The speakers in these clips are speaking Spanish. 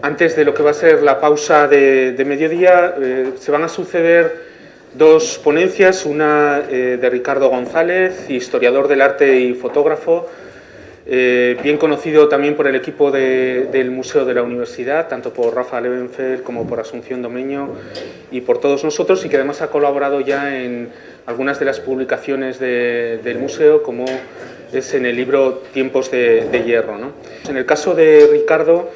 Antes de lo que va a ser la pausa de mediodía, se van a suceder dos ponencias, una de Ricardo González, historiador del arte y fotógrafo, bien conocido también por el equipo del Museo de la Universidad, tanto por Rafa Levenfeld como por Asunción Domeño y por todos nosotros, y que además ha colaborado ya en algunas de las publicaciones del museo, como es en el libro Tiempos de Hierro, ¿no? En el caso de Ricardo,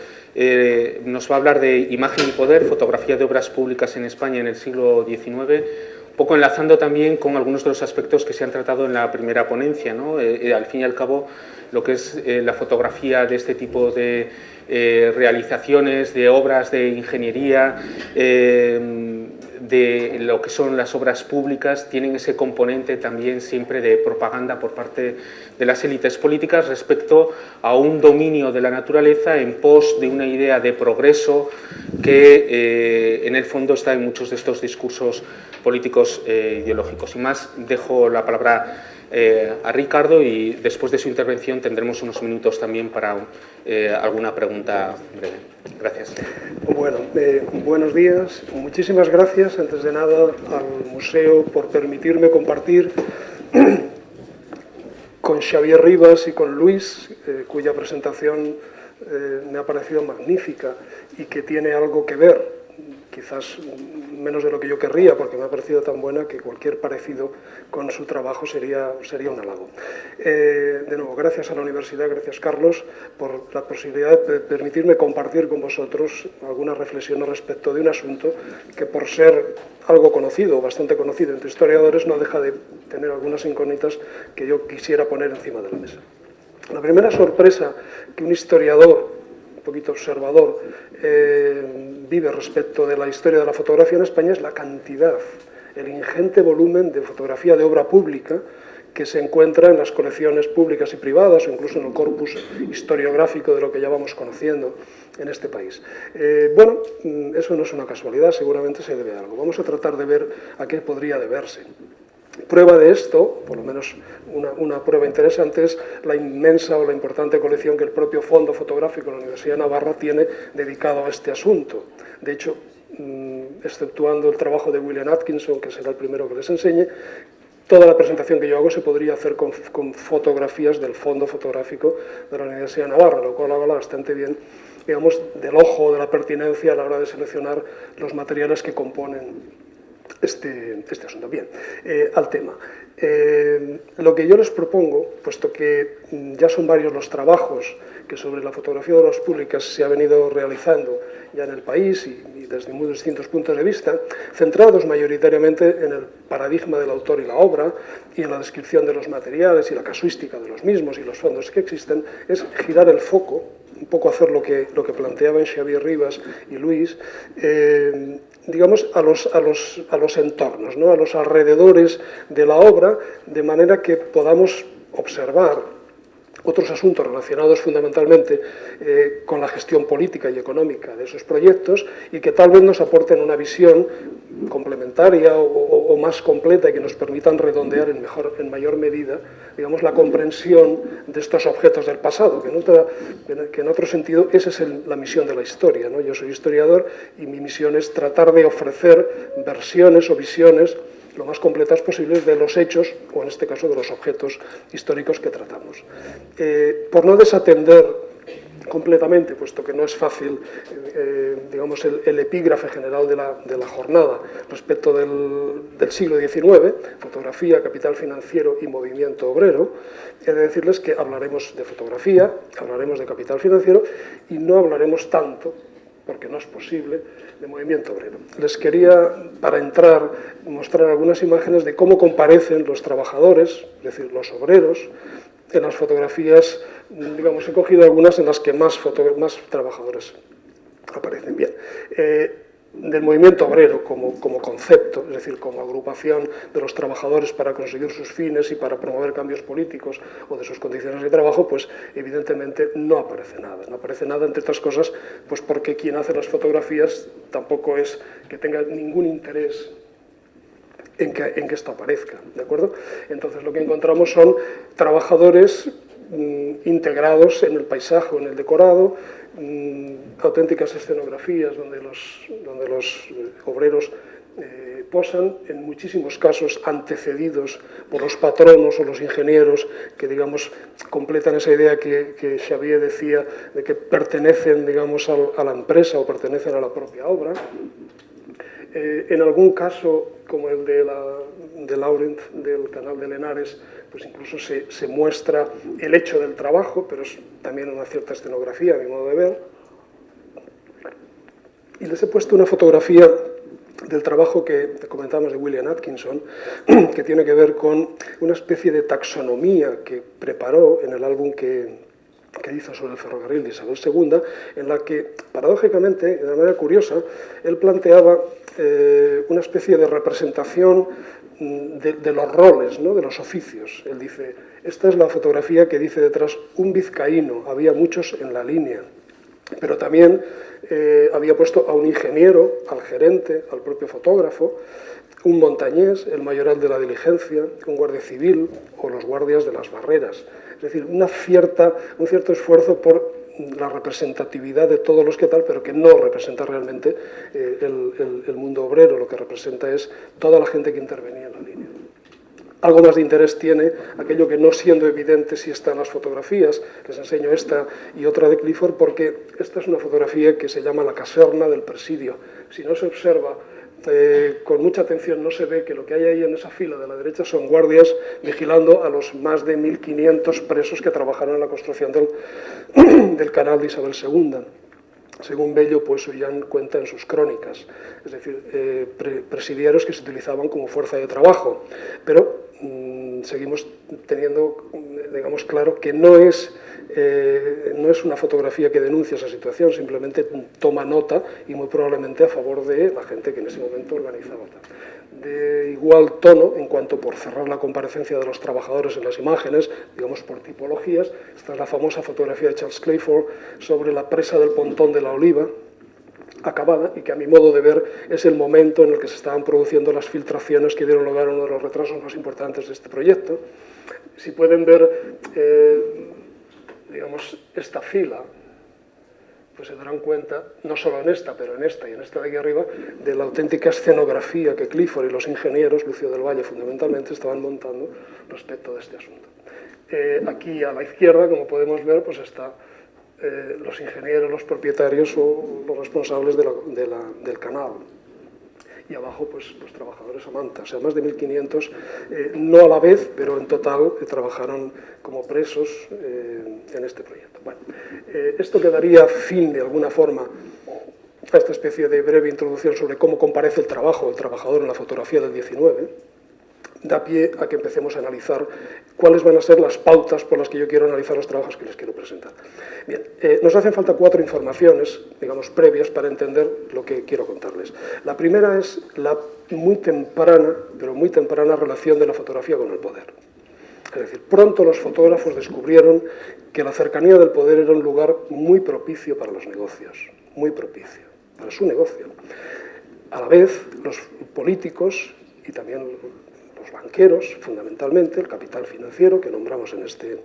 nos va a hablar de Imagen y Poder, fotografía de obras públicas en España en el siglo XIX, un poco enlazando también con algunos de los aspectos que se han tratado en la primera ponencia, ¿no? Al fin y al cabo, lo que es la fotografía de este tipo de realizaciones, de obras de ingeniería, de lo que son las obras públicas, tienen ese componente también siempre de propaganda por parte de las élites políticas respecto a un dominio de la naturaleza en pos de una idea de progreso que en el fondo está en muchos de estos discursos políticos ideológicos. Y más, dejo la palabra a Ricardo y después de su intervención tendremos unos minutos también para alguna pregunta breve. Gracias. Bueno, buenos días. Muchísimas gracias, antes de nada, al museo por permitirme compartir con Xavier Rivas y con Luis, cuya presentación me ha parecido magnífica y que tiene algo que ver, quizás menos de lo que yo querría, porque me ha parecido tan buena que cualquier parecido con su trabajo sería un halago. De nuevo, gracias a la universidad, gracias Carlos, por la posibilidad de permitirme compartir con vosotros algunas reflexiones respecto de un asunto que, por ser algo conocido, bastante conocido entre historiadores, no deja de tener algunas incógnitas que yo quisiera poner encima de la mesa. La primera sorpresa que un historiador un poquito observador, vive respecto de la historia de la fotografía en España es la cantidad, el ingente volumen de fotografía de obra pública que se encuentra en las colecciones públicas y privadas o incluso en el corpus historiográfico de lo que ya vamos conociendo en este país. Bueno, eso no es una casualidad, seguramente se debe a algo. Vamos a tratar de ver a qué podría deberse. Prueba de esto, por lo menos una prueba interesante, es la inmensa o la importante colección que el propio Fondo Fotográfico de la Universidad de Navarra tiene dedicado a este asunto. De hecho, exceptuando el trabajo de William Atkinson, que será el primero que les enseñe, toda la presentación que yo hago se podría hacer con fotografías del Fondo Fotográfico de la Universidad de Navarra, lo cual habla bastante bien, digamos, del ojo, de la pertinencia a la hora de seleccionar los materiales que componen este asunto. Bien, al tema. Lo que yo les propongo, puesto que ya son varios los trabajos que sobre la fotografía de obras públicas se ha venido realizando ya en el país y desde muy distintos puntos de vista, centrados mayoritariamente en el paradigma del autor y la obra y en la descripción de los materiales y la casuística de los mismos y los fondos que existen, es girar el foco, un poco hacer lo que planteaban Xavier Rivas y Luis, digamos, a los entornos, ¿no? A los alrededores de la obra, de manera que podamos observar otros asuntos relacionados fundamentalmente con la gestión política y económica de esos proyectos y que tal vez nos aporten una visión complementaria o más completa y que nos permitan redondear en mayor medida, digamos, la comprensión de estos objetos del pasado, que en otro sentido esa es la misión de la historia, ¿no? Yo soy historiador y mi misión es tratar de ofrecer versiones o visiones lo más completas posibles de los hechos, o en este caso de los objetos históricos que tratamos. Por no desatender completamente, puesto que no es fácil, digamos, el epígrafe general de la jornada respecto del siglo XIX, fotografía, capital financiero y movimiento obrero, he de decirles que hablaremos de fotografía, hablaremos de capital financiero y no hablaremos tanto, porque no es posible, de movimiento obrero. Les quería, para entrar, mostrar algunas imágenes de cómo comparecen los trabajadores, es decir, los obreros, en las fotografías, digamos, he cogido algunas en las que más trabajadores aparecen. Bien, del movimiento obrero como concepto, es decir, como agrupación de los trabajadores para conseguir sus fines y para promover cambios políticos o de sus condiciones de trabajo, pues evidentemente no aparece nada. No aparece nada, entre otras cosas, pues porque quien hace las fotografías tampoco es que tenga ningún interés en que esto aparezca, ¿de acuerdo? Entonces lo que encontramos son trabajadores integrados en el paisaje o en el decorado, auténticas escenografías donde los obreros posan, en muchísimos casos antecedidos por los patronos o los ingenieros que, digamos, completan esa idea que Xavier decía de que pertenecen, digamos, a la empresa o pertenecen a la propia obra. En algún caso, como el de Laurent, del canal de Lenares, pues incluso se muestra el hecho del trabajo, pero es también una cierta escenografía, a mi modo de ver. Y les he puesto una fotografía del trabajo que comentábamos de William Atkinson, que tiene que ver con una especie de taxonomía que preparó en el álbum que hizo sobre el ferrocarril de Isabel II, en la que, paradójicamente, de manera curiosa, él planteaba una especie de representación de los roles, ¿no?, de los oficios. Él dice, esta es la fotografía que dice detrás un vizcaíno, había muchos en la línea, pero también había puesto a un ingeniero, al gerente, al propio fotógrafo, un montañés, el mayoral de la diligencia, un guardia civil o los guardias de las barreras. Es decir, un cierto esfuerzo por la representatividad de todos los que tal, pero que no representa realmente el mundo obrero, lo que representa es toda la gente que intervenía en la línea. Algo más de interés tiene aquello que, no siendo evidente si está en las fotografías, les enseño esta y otra de Clifford, porque esta es una fotografía que se llama la caserna del presidio. Si no se observa con mucha atención, no se ve que lo que hay ahí en esa fila de la derecha son guardias vigilando a los más de 1.500 presos que trabajaron en la construcción del canal de Isabel II. Según Bello, pues Ollán cuenta en sus crónicas, es decir, presidiarios que se utilizaban como fuerza de trabajo, pero seguimos teniendo, digamos, claro que no es una fotografía que denuncia esa situación, simplemente toma nota y muy probablemente a favor de la gente que en ese momento organizaba. De igual tono, en cuanto por cerrar la comparecencia de los trabajadores en las imágenes, digamos por tipologías, esta es la famosa fotografía de Charles Clifford sobre la presa del Pontón de la Oliva, acabada, y que a mi modo de ver es el momento en el que se estaban produciendo las filtraciones que dieron lugar a uno de los retrasos más importantes de este proyecto. Si pueden ver, digamos, esta fila, pues se darán cuenta, no solo en esta, pero en esta y en esta de aquí arriba, de la auténtica escenografía que Clifford y los ingenieros, Lucio del Valle fundamentalmente, estaban montando respecto de este asunto. Aquí a la izquierda, como podemos ver, pues está los ingenieros, los propietarios o los responsables del canal. Y abajo, pues, los trabajadores a manta. O sea, más de 1.500, no a la vez, pero en total trabajaron como presos en este proyecto. Bueno, esto quedaría fin, de alguna forma, a esta especie de breve introducción sobre cómo comparece el trabajo del trabajador en la fotografía del 19. Da pie a que empecemos a analizar cuáles van a ser las pautas por las que yo quiero analizar los trabajos que les quiero presentar. Bien, nos hacen falta 4 informaciones, digamos, previas para entender lo que quiero contarles. La primera es la muy temprana, pero muy temprana relación de la fotografía con el poder. Es decir, pronto los fotógrafos descubrieron que la cercanía del poder era un lugar muy propicio para los negocios, muy propicio, para su negocio. A la vez, los políticos y también los banqueros, fundamentalmente, el capital financiero que nombramos en este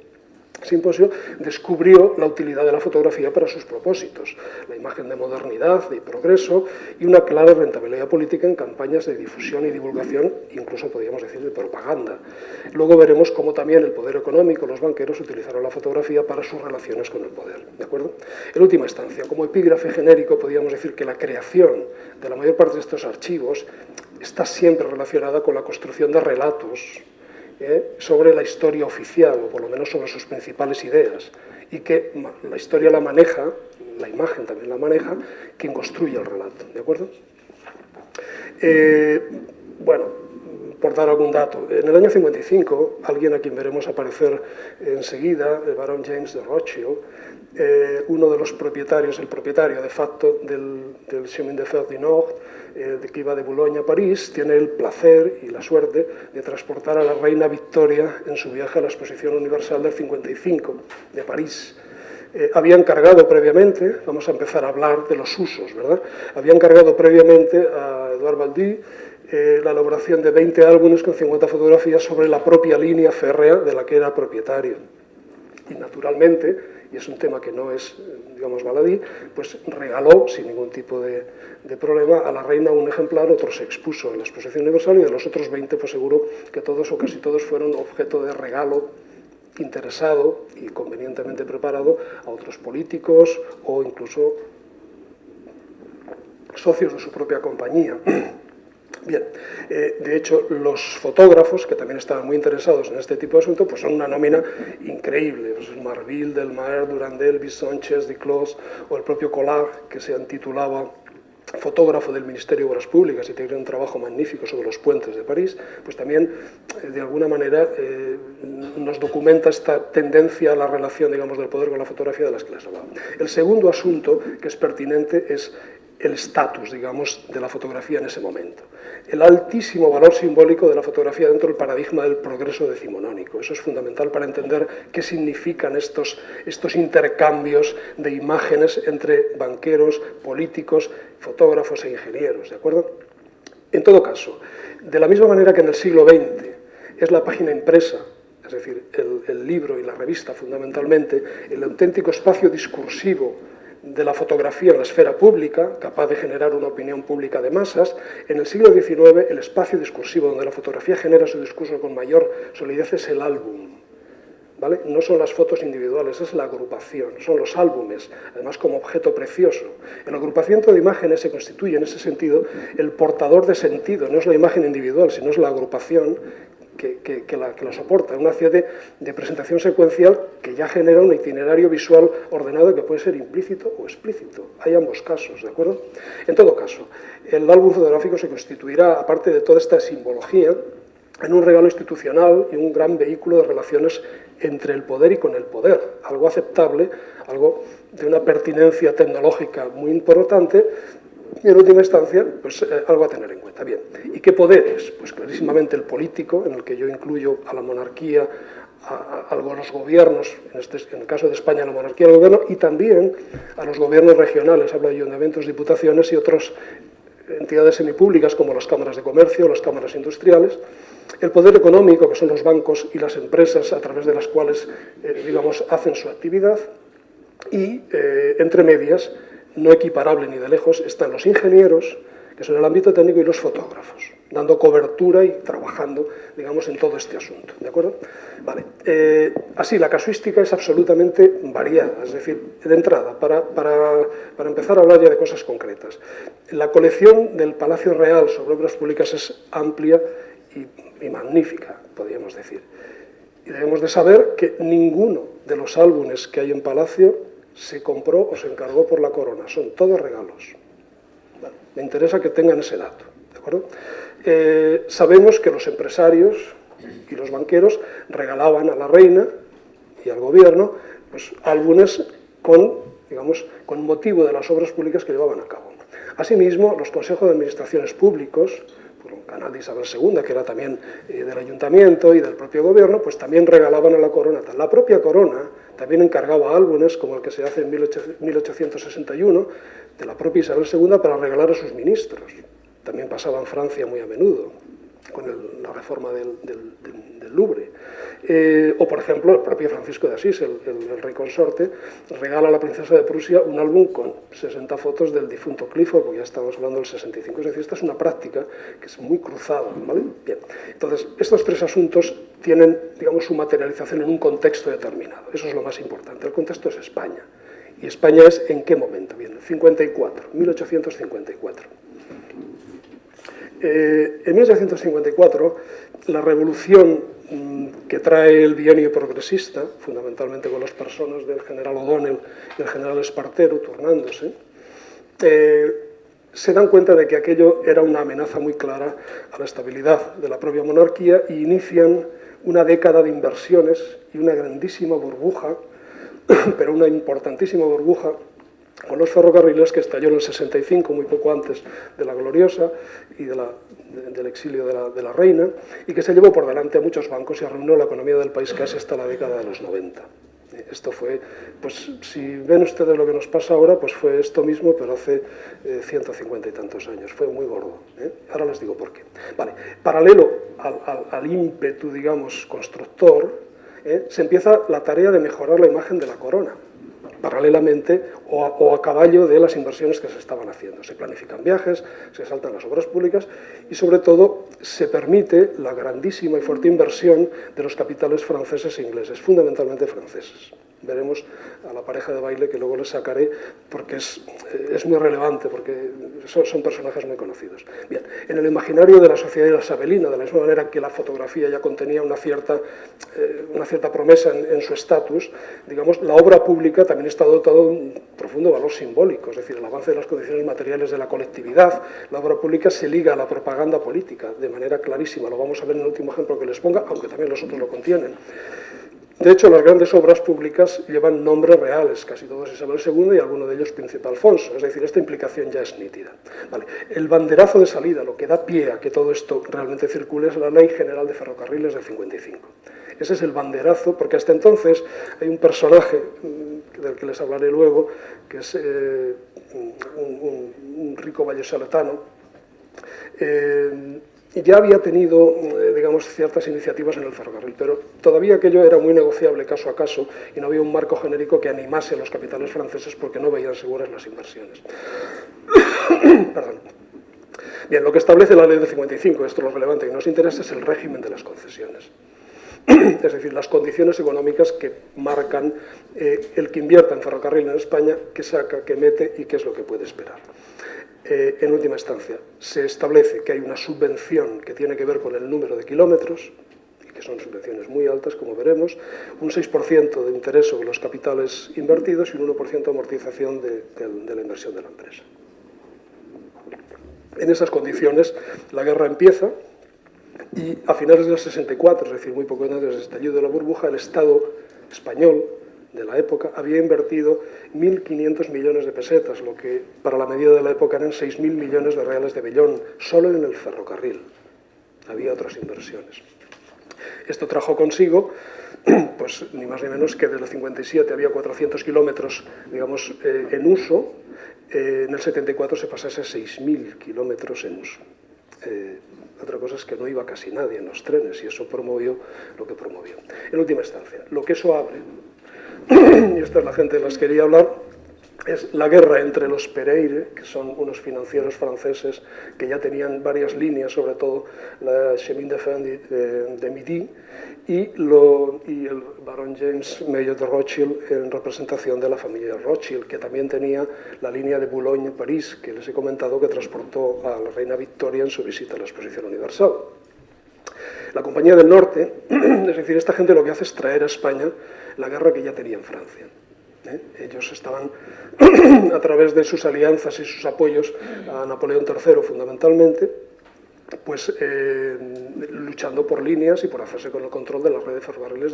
simposio, descubrió la utilidad de la fotografía para sus propósitos, la imagen de modernidad, de progreso y una clara rentabilidad política en campañas de difusión y divulgación, incluso podríamos decir de propaganda. Luego veremos cómo también el poder económico, los banqueros, utilizaron la fotografía para sus relaciones con el poder, ¿de acuerdo? En última instancia, como epígrafe genérico, podríamos decir que la creación de la mayor parte de estos archivos está siempre relacionada con la construcción de relatos sobre la historia oficial, o por lo menos sobre sus principales ideas, y que la historia la maneja, la imagen también la maneja, quien construye el relato, ¿de acuerdo? Bueno, por dar algún dato, en el año 55, alguien a quien veremos aparecer enseguida, el barón James de Rothschild, uno de los propietarios, el propietario de facto del Chemin de Fer du Nord, que iba de Boulogne a París, tiene el placer y la suerte de transportar a la reina Victoria en su viaje a la Exposición Universal del 55 de París. Habían cargado previamente, vamos a empezar a hablar de los usos, ¿verdad? Habían cargado previamente a Edouard Baldi la elaboración de 20 álbumes con 50 fotografías sobre la propia línea férrea de la que era propietario. Y naturalmente, y es un tema que no es, digamos, baladí, pues regaló, sin ningún tipo de problema, a la reina un ejemplar, otro se expuso en la Exposición Universal, y de los otros 20, pues seguro que todos o casi todos fueron objeto de regalo interesado y convenientemente preparado a otros políticos o incluso socios de su propia compañía. Bien, de hecho, los fotógrafos, que también estaban muy interesados en este tipo de asuntos, pues son una nómina increíble. Pues Marville, Delmaer, Durandel, Bisonches, Duclos o el propio Collard, que se intitulaba fotógrafo del Ministerio de Obras Públicas y tiene un trabajo magnífico sobre los puentes de París, pues también, de alguna manera, nos documenta esta tendencia a la relación, digamos, del poder con la fotografía de las que les hablaba. El segundo asunto que es pertinente es el estatus, digamos, de la fotografía en ese momento. El altísimo valor simbólico de la fotografía dentro del paradigma del progreso decimonónico. Eso es fundamental para entender qué significan estos intercambios de imágenes entre banqueros, políticos, fotógrafos e ingenieros, ¿de acuerdo? En todo caso, de la misma manera que en el siglo XX es la página impresa, es decir, el libro y la revista fundamentalmente, el auténtico espacio discursivo de la fotografía en la esfera pública, capaz de generar una opinión pública de masas, en el siglo XIX el espacio discursivo donde la fotografía genera su discurso con mayor solidez es el álbum. ¿Vale? No son las fotos individuales, es la agrupación, son los álbumes, además como objeto precioso. El agrupamiento de imágenes se constituye en ese sentido el portador de sentido, no es la imagen individual, sino es la agrupación que la soporta, una acción de presentación secuencial que ya genera un itinerario visual ordenado que puede ser implícito o explícito. Hay ambos casos, ¿de acuerdo? En todo caso, el álbum fotográfico se constituirá, aparte de toda esta simbología, en un regalo institucional y un gran vehículo de relaciones entre el poder y con el poder, algo aceptable, algo de una pertinencia tecnológica muy importante, y en última instancia, pues algo a tener en cuenta. Bien, ¿y qué poderes? Pues clarísimamente el político, en el que yo incluyo a la monarquía, a los gobiernos, en el caso de España la monarquía, el gobierno, y también a los gobiernos regionales, hablo de ayuntamientos, diputaciones y otras entidades semipúblicas como las cámaras de comercio, las cámaras industriales, el poder económico, que son los bancos y las empresas a través de las cuales, digamos, hacen su actividad, y entre medias, no equiparable ni de lejos, están los ingenieros, que son el ámbito técnico, y los fotógrafos, dando cobertura y trabajando, digamos, en todo este asunto, ¿de acuerdo? Vale. Así, la casuística es absolutamente variada, es decir, de entrada, para empezar a hablar ya de cosas concretas. La colección del Palacio Real sobre obras públicas es amplia y magnífica, podríamos decir. Y debemos de saber que ninguno de los álbumes que hay en Palacio se compró o se encargó por la corona, son todos regalos. Bueno, me interesa que tengan ese dato, ¿de acuerdo? Sabemos que los empresarios y los banqueros regalaban a la reina y al gobierno pues, álbumes con motivo de las obras públicas que llevaban a cabo. Asimismo, los consejos de administraciones públicos, por un canal de Isabel II, que era también del ayuntamiento y del propio gobierno, pues también regalaban a la corona. La propia corona también encargaba álbumes, como el que se hace en 1861, de la propia Isabel II, para regalar a sus ministros. También pasaba en Francia muy a menudo, con la reforma del Louvre. O, por ejemplo, el propio Francisco de Asís, el rey consorte, regala a la princesa de Prusia un álbum con 60 fotos del difunto Clifford, porque ya estamos hablando del 65. Es decir, esta es una práctica que es muy cruzada, ¿vale? Bien. Entonces, estos tres asuntos tienen, digamos, su materialización en un contexto determinado. Eso es lo más importante. El contexto es España. ¿Y España es en qué momento? Bien, 1854. En 1854, la revolución que trae el bienio progresista, fundamentalmente con las personas del general O'Donnell y el general Espartero turnándose, se dan cuenta de que aquello era una amenaza muy clara a la estabilidad de la propia monarquía y inician una década de inversiones y una grandísima burbuja, pero una importantísima burbuja, con los ferrocarriles, que estalló en el 65, muy poco antes de la gloriosa y del exilio de la reina, y que se llevó por delante a muchos bancos y arruinó la economía del país casi hasta la década de los 90. Esto fue, pues si ven ustedes lo que nos pasa ahora, pues fue esto mismo, pero hace 150 y tantos años. Fue muy gordo. Ahora les digo por qué. Vale. Paralelo al ímpetu, digamos, constructor, se empieza la tarea de mejorar la imagen de la corona, paralelamente o a caballo de las inversiones que se estaban haciendo. Se planifican viajes, se saltan las obras públicas y, sobre todo, se permite la grandísima y fuerte inversión de los capitales franceses e ingleses, fundamentalmente franceses. Veremos a la pareja de baile, que luego les sacaré, porque es muy relevante, porque son personajes muy conocidos. Bien, en el imaginario de la sociedad isabelina, de la misma manera que la fotografía ya contenía una cierta promesa en su estatus, digamos, la obra pública también está dotada de un profundo valor simbólico, es decir, el avance de las condiciones materiales de la colectividad. La obra pública se liga a la propaganda política de manera clarísima, lo vamos a ver en el último ejemplo que les ponga, aunque también los otros lo contienen. De hecho, las grandes obras públicas llevan nombres reales, casi todos Isabel II y alguno de ellos Príncipe Alfonso, es decir, esta implicación ya es nítida. Vale. El banderazo de salida, lo que da pie a que todo esto realmente circule, es la Ley General de Ferrocarriles del 55. Ese es el banderazo, porque hasta entonces hay un personaje del que les hablaré luego, que es un rico vallesoletano, y ya había tenido, digamos, ciertas iniciativas en el ferrocarril, pero todavía aquello era muy negociable caso a caso y no había un marco genérico que animase a los capitales franceses porque no veían seguras las inversiones. Perdón. Bien, lo que establece la ley del 55, esto es lo relevante que nos interesa, es el régimen de las concesiones. Es decir, las condiciones económicas que marcan el que invierta en ferrocarril en España, qué saca, qué mete y qué es lo que puede esperar. En última instancia, se establece que hay una subvención que tiene que ver con el número de kilómetros, y que son subvenciones muy altas, como veremos, un 6% de interés sobre los capitales invertidos y un 1% de amortización de la inversión de la empresa. En esas condiciones, la guerra empieza y a finales del 64, es decir, muy poco antes del estallido de la burbuja, el Estado español de la época había invertido 1.500 millones de pesetas, lo que para la medida de la época eran 6.000 millones de reales de vellón, solo en el ferrocarril. Había otras inversiones. Esto trajo consigo, pues ni más ni menos que desde el 57 había 400 kilómetros, digamos, en uso, en el 74 se pasase a 6.000 kilómetros en uso. Otra cosa es que no iba casi nadie en los trenes y eso promovió lo que promovió. En última instancia, lo que eso abre, y esta es la gente de las que quería hablar, es la guerra entre los Pereire, que son unos financieros franceses que ya tenían varias líneas, sobre todo la Chemin de Fer de Midi, y el barón James Mayer de Rothschild en representación de la familia de Rothschild, que también tenía la línea de Boulogne-París, que les he comentado que transportó a la reina Victoria en su visita a la Exposición Universal. La Compañía del Norte, es decir, esta gente lo que hace es traer a España la guerra que ya tenía en Francia. Ellos estaban, a través de sus alianzas y sus apoyos a Napoleón III fundamentalmente, pues luchando por líneas y por hacerse con el control de las redes ferrocarriles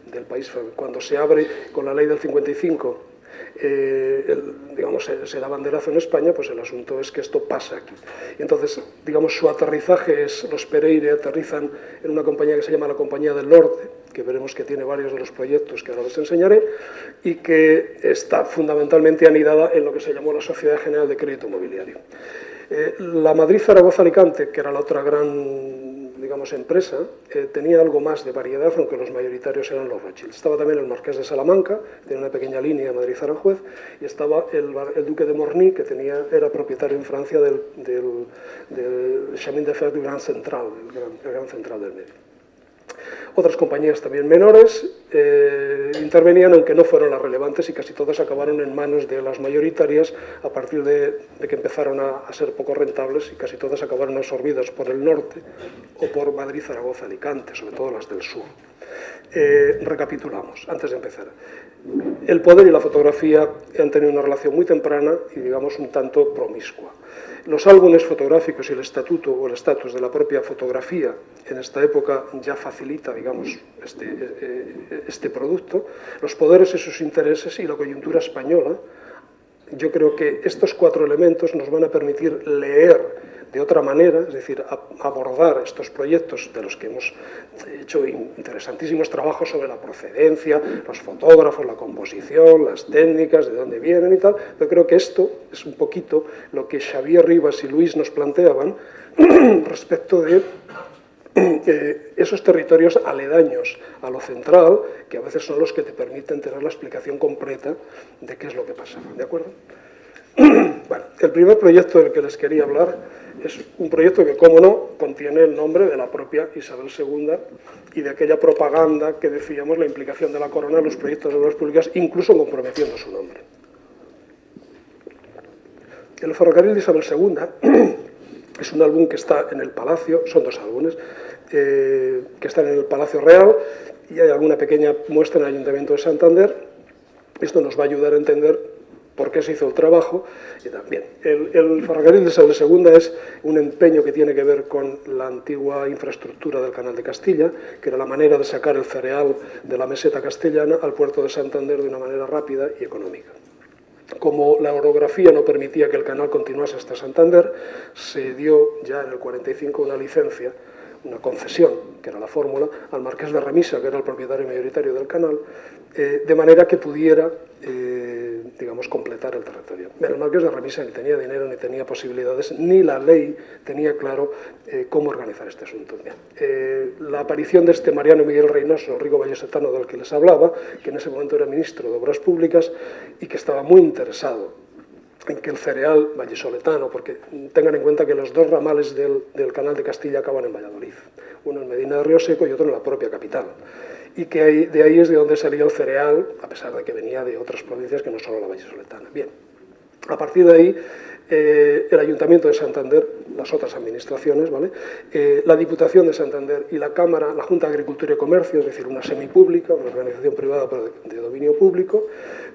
del país. Cuando se abre con la ley del 55, digamos, se da banderazo en España, pues el asunto es que esto pasa aquí. Y entonces, digamos, su aterrizaje es, los Pereire aterrizan en una compañía que se llama la Compañía del Norte, que veremos que tiene varios de los proyectos que ahora les enseñaré, y que está fundamentalmente anidada en lo que se llamó la Sociedad General de Crédito Mobiliario. La Madrid-Zaragoza-Alicante, que era la otra gran, digamos, empresa, tenía algo más de variedad, aunque los mayoritarios eran los Rothschild. Estaba también el Marqués de Salamanca, tenía una pequeña línea Madrid-Zaragoza, y estaba el Duque de Morny, que era propietario en Francia del Chemin de Fer du Grand Central, el Gran Central del Medio. Otras compañías también menores intervenían, aunque no fueron las relevantes, y casi todas acabaron en manos de las mayoritarias a partir de que empezaron a ser poco rentables, y casi todas acabaron absorbidas por el norte o por Madrid, Zaragoza, Alicante, sobre todo las del sur. Recapitulamos, antes de empezar. El poder y la fotografía han tenido una relación muy temprana y, digamos, un tanto promiscua. Los álbumes fotográficos y el estatuto o el estatus de la propia fotografía en esta época ya facilita, digamos, este producto. Los poderes y sus intereses y la coyuntura española, yo creo que estos cuatro elementos nos van a permitir leer de otra manera, es decir, abordar estos proyectos de los que hemos hecho interesantísimos trabajos sobre la procedencia, los fotógrafos, la composición, las técnicas, de dónde vienen y tal. Yo creo que esto es un poquito lo que Xavier Rivas y Luis nos planteaban respecto de esos territorios aledaños a lo central, que a veces son los que te permiten tener la explicación completa de qué es lo que pasa, ¿de acuerdo? Bueno, el primer proyecto del que les quería hablar es un proyecto que, como no, contiene el nombre de la propia Isabel II y de aquella propaganda que decíamos, la implicación de la corona en los proyectos de obras públicas, incluso comprometiendo su nombre. El ferrocarril de Isabel II es un álbum que está en el Palacio, son dos álbumes, que están en el Palacio Real, y hay alguna pequeña muestra en el Ayuntamiento de Santander. Esto nos va a ayudar a entender por qué se hizo el trabajo. Y también, el ferrocarril de Isabel II es un empeño que tiene que ver con la antigua infraestructura del Canal de Castilla, que era la manera de sacar el cereal de la meseta castellana al puerto de Santander de una manera rápida y económica. Como la orografía no permitía que el canal continuase hasta Santander, se dio ya en el 45 una licencia, una concesión, que era la fórmula, al marqués de Remisa, que era el propietario mayoritario del canal, de manera que pudiera, digamos, completar el territorio. Pero el marqués de Remisa ni tenía dinero, ni tenía posibilidades, ni la ley tenía claro cómo organizar este asunto. La aparición de este Mariano Miguel Reynoso, rico vallesetano del que les hablaba, que en ese momento era ministro de Obras Públicas y que estaba muy interesado en que el cereal vallisoletano, porque tengan en cuenta que los dos ramales del Canal de Castilla acaban en Valladolid, uno en Medina de Río Seco y otro en la propia capital, y que de ahí es de donde salía el cereal, a pesar de que venía de otras provincias que no solo la vallisoletana. Bien, a partir de ahí, el Ayuntamiento de Santander, las otras administraciones, ¿vale? La Diputación de Santander y la Cámara, la Junta de Agricultura y Comercio, es decir, una semipública, una organización privada pero de dominio público,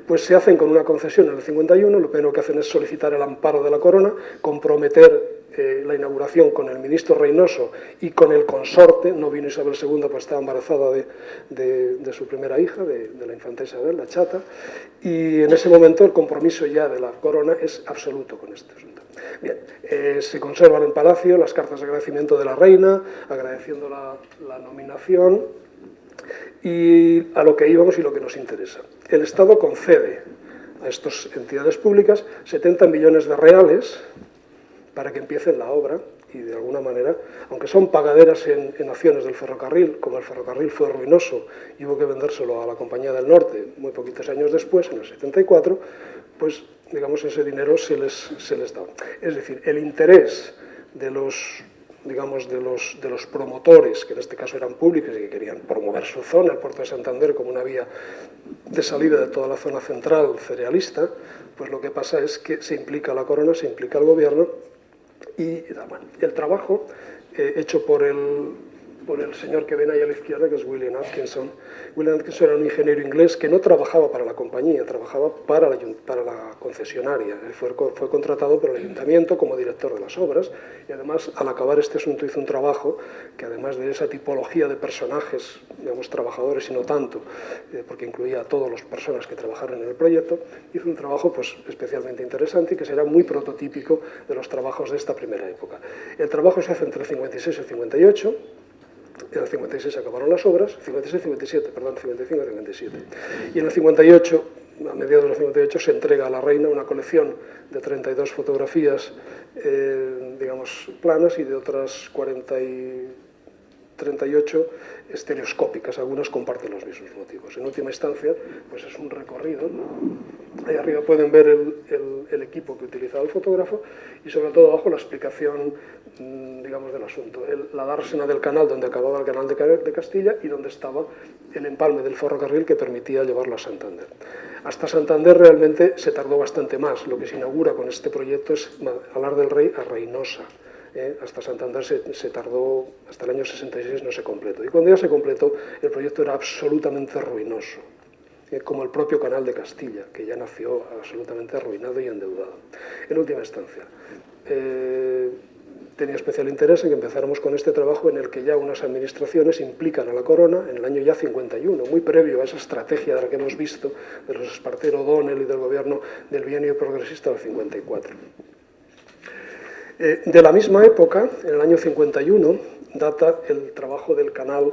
pues se hacen con una concesión en el 51, lo primero que hacen es solicitar el amparo de la corona, comprometer la inauguración con el ministro Reynoso y con el consorte. No vino Isabel II, pues estaba embarazada de su primera hija, de la infanta Isabel, la chata, y en ese momento el compromiso ya de la corona es absoluto con este asunto. Bien, se conservan en Palacio las cartas de agradecimiento de la reina, agradeciendo la nominación, y a lo que íbamos y lo que nos interesa. El Estado concede a estas entidades públicas 70 millones de reales para que empiecen la obra y, de alguna manera, aunque son pagaderas en acciones del ferrocarril, como el ferrocarril fue ruinoso y hubo que vendérselo a la Compañía del Norte muy poquitos años después, en el 74, pues, digamos, ese dinero se les da. Es decir, el interés de los, digamos, de los promotores, que en este caso eran públicos y que querían promover su zona, el puerto de Santander, como una vía de salida de toda la zona central cerealista, pues lo que pasa es que se implica la corona, se implica el gobierno, y bueno, el trabajo hecho por el señor que ven ahí a la izquierda, que es William Atkinson. William Atkinson era un ingeniero inglés que no trabajaba para la compañía, trabajaba para la concesionaria. Él fue contratado por el ayuntamiento como director de las obras, y además, al acabar este asunto, hizo un trabajo que, además de esa tipología de personajes, digamos, trabajadores y no tanto, porque incluía a todas las personas que trabajaron en el proyecto, hizo un trabajo, pues, especialmente interesante y que será muy prototípico de los trabajos de esta primera época. El trabajo se hace entre el 56 y el 58, en el 56 acabaron las obras, 56 y 57, perdón, 55 y 57. Y en el 58, a mediados del 58, se entrega a la reina una colección de 32 fotografías, digamos, planas, y de otras 38 estereoscópicas. Algunas comparten los mismos motivos. En última instancia, pues es un recorrido. Ahí arriba pueden ver el equipo que utilizaba el fotógrafo y, sobre todo, abajo la explicación, digamos, del asunto. La dársena del canal, donde acababa el Canal de Castilla, y donde estaba el empalme del ferrocarril que permitía llevarlo a Santander. Hasta Santander realmente se tardó bastante más. Lo que se inaugura con este proyecto es Alar del Rey a Reynosa. Hasta Santander se tardó, hasta el año 66 no se completó. Y cuando ya se completó, el proyecto era absolutamente ruinoso, como el propio Canal de Castilla, que ya nació absolutamente arruinado y endeudado. En última instancia, tenía especial interés en que empezáramos con este trabajo, en el que ya unas administraciones implican a la corona en el año ya 51, muy previo a esa estrategia de la que hemos visto, de los Espartero O'Donnell y del gobierno del bienio progresista del 54. De la misma época, en el año 51, data el trabajo del canal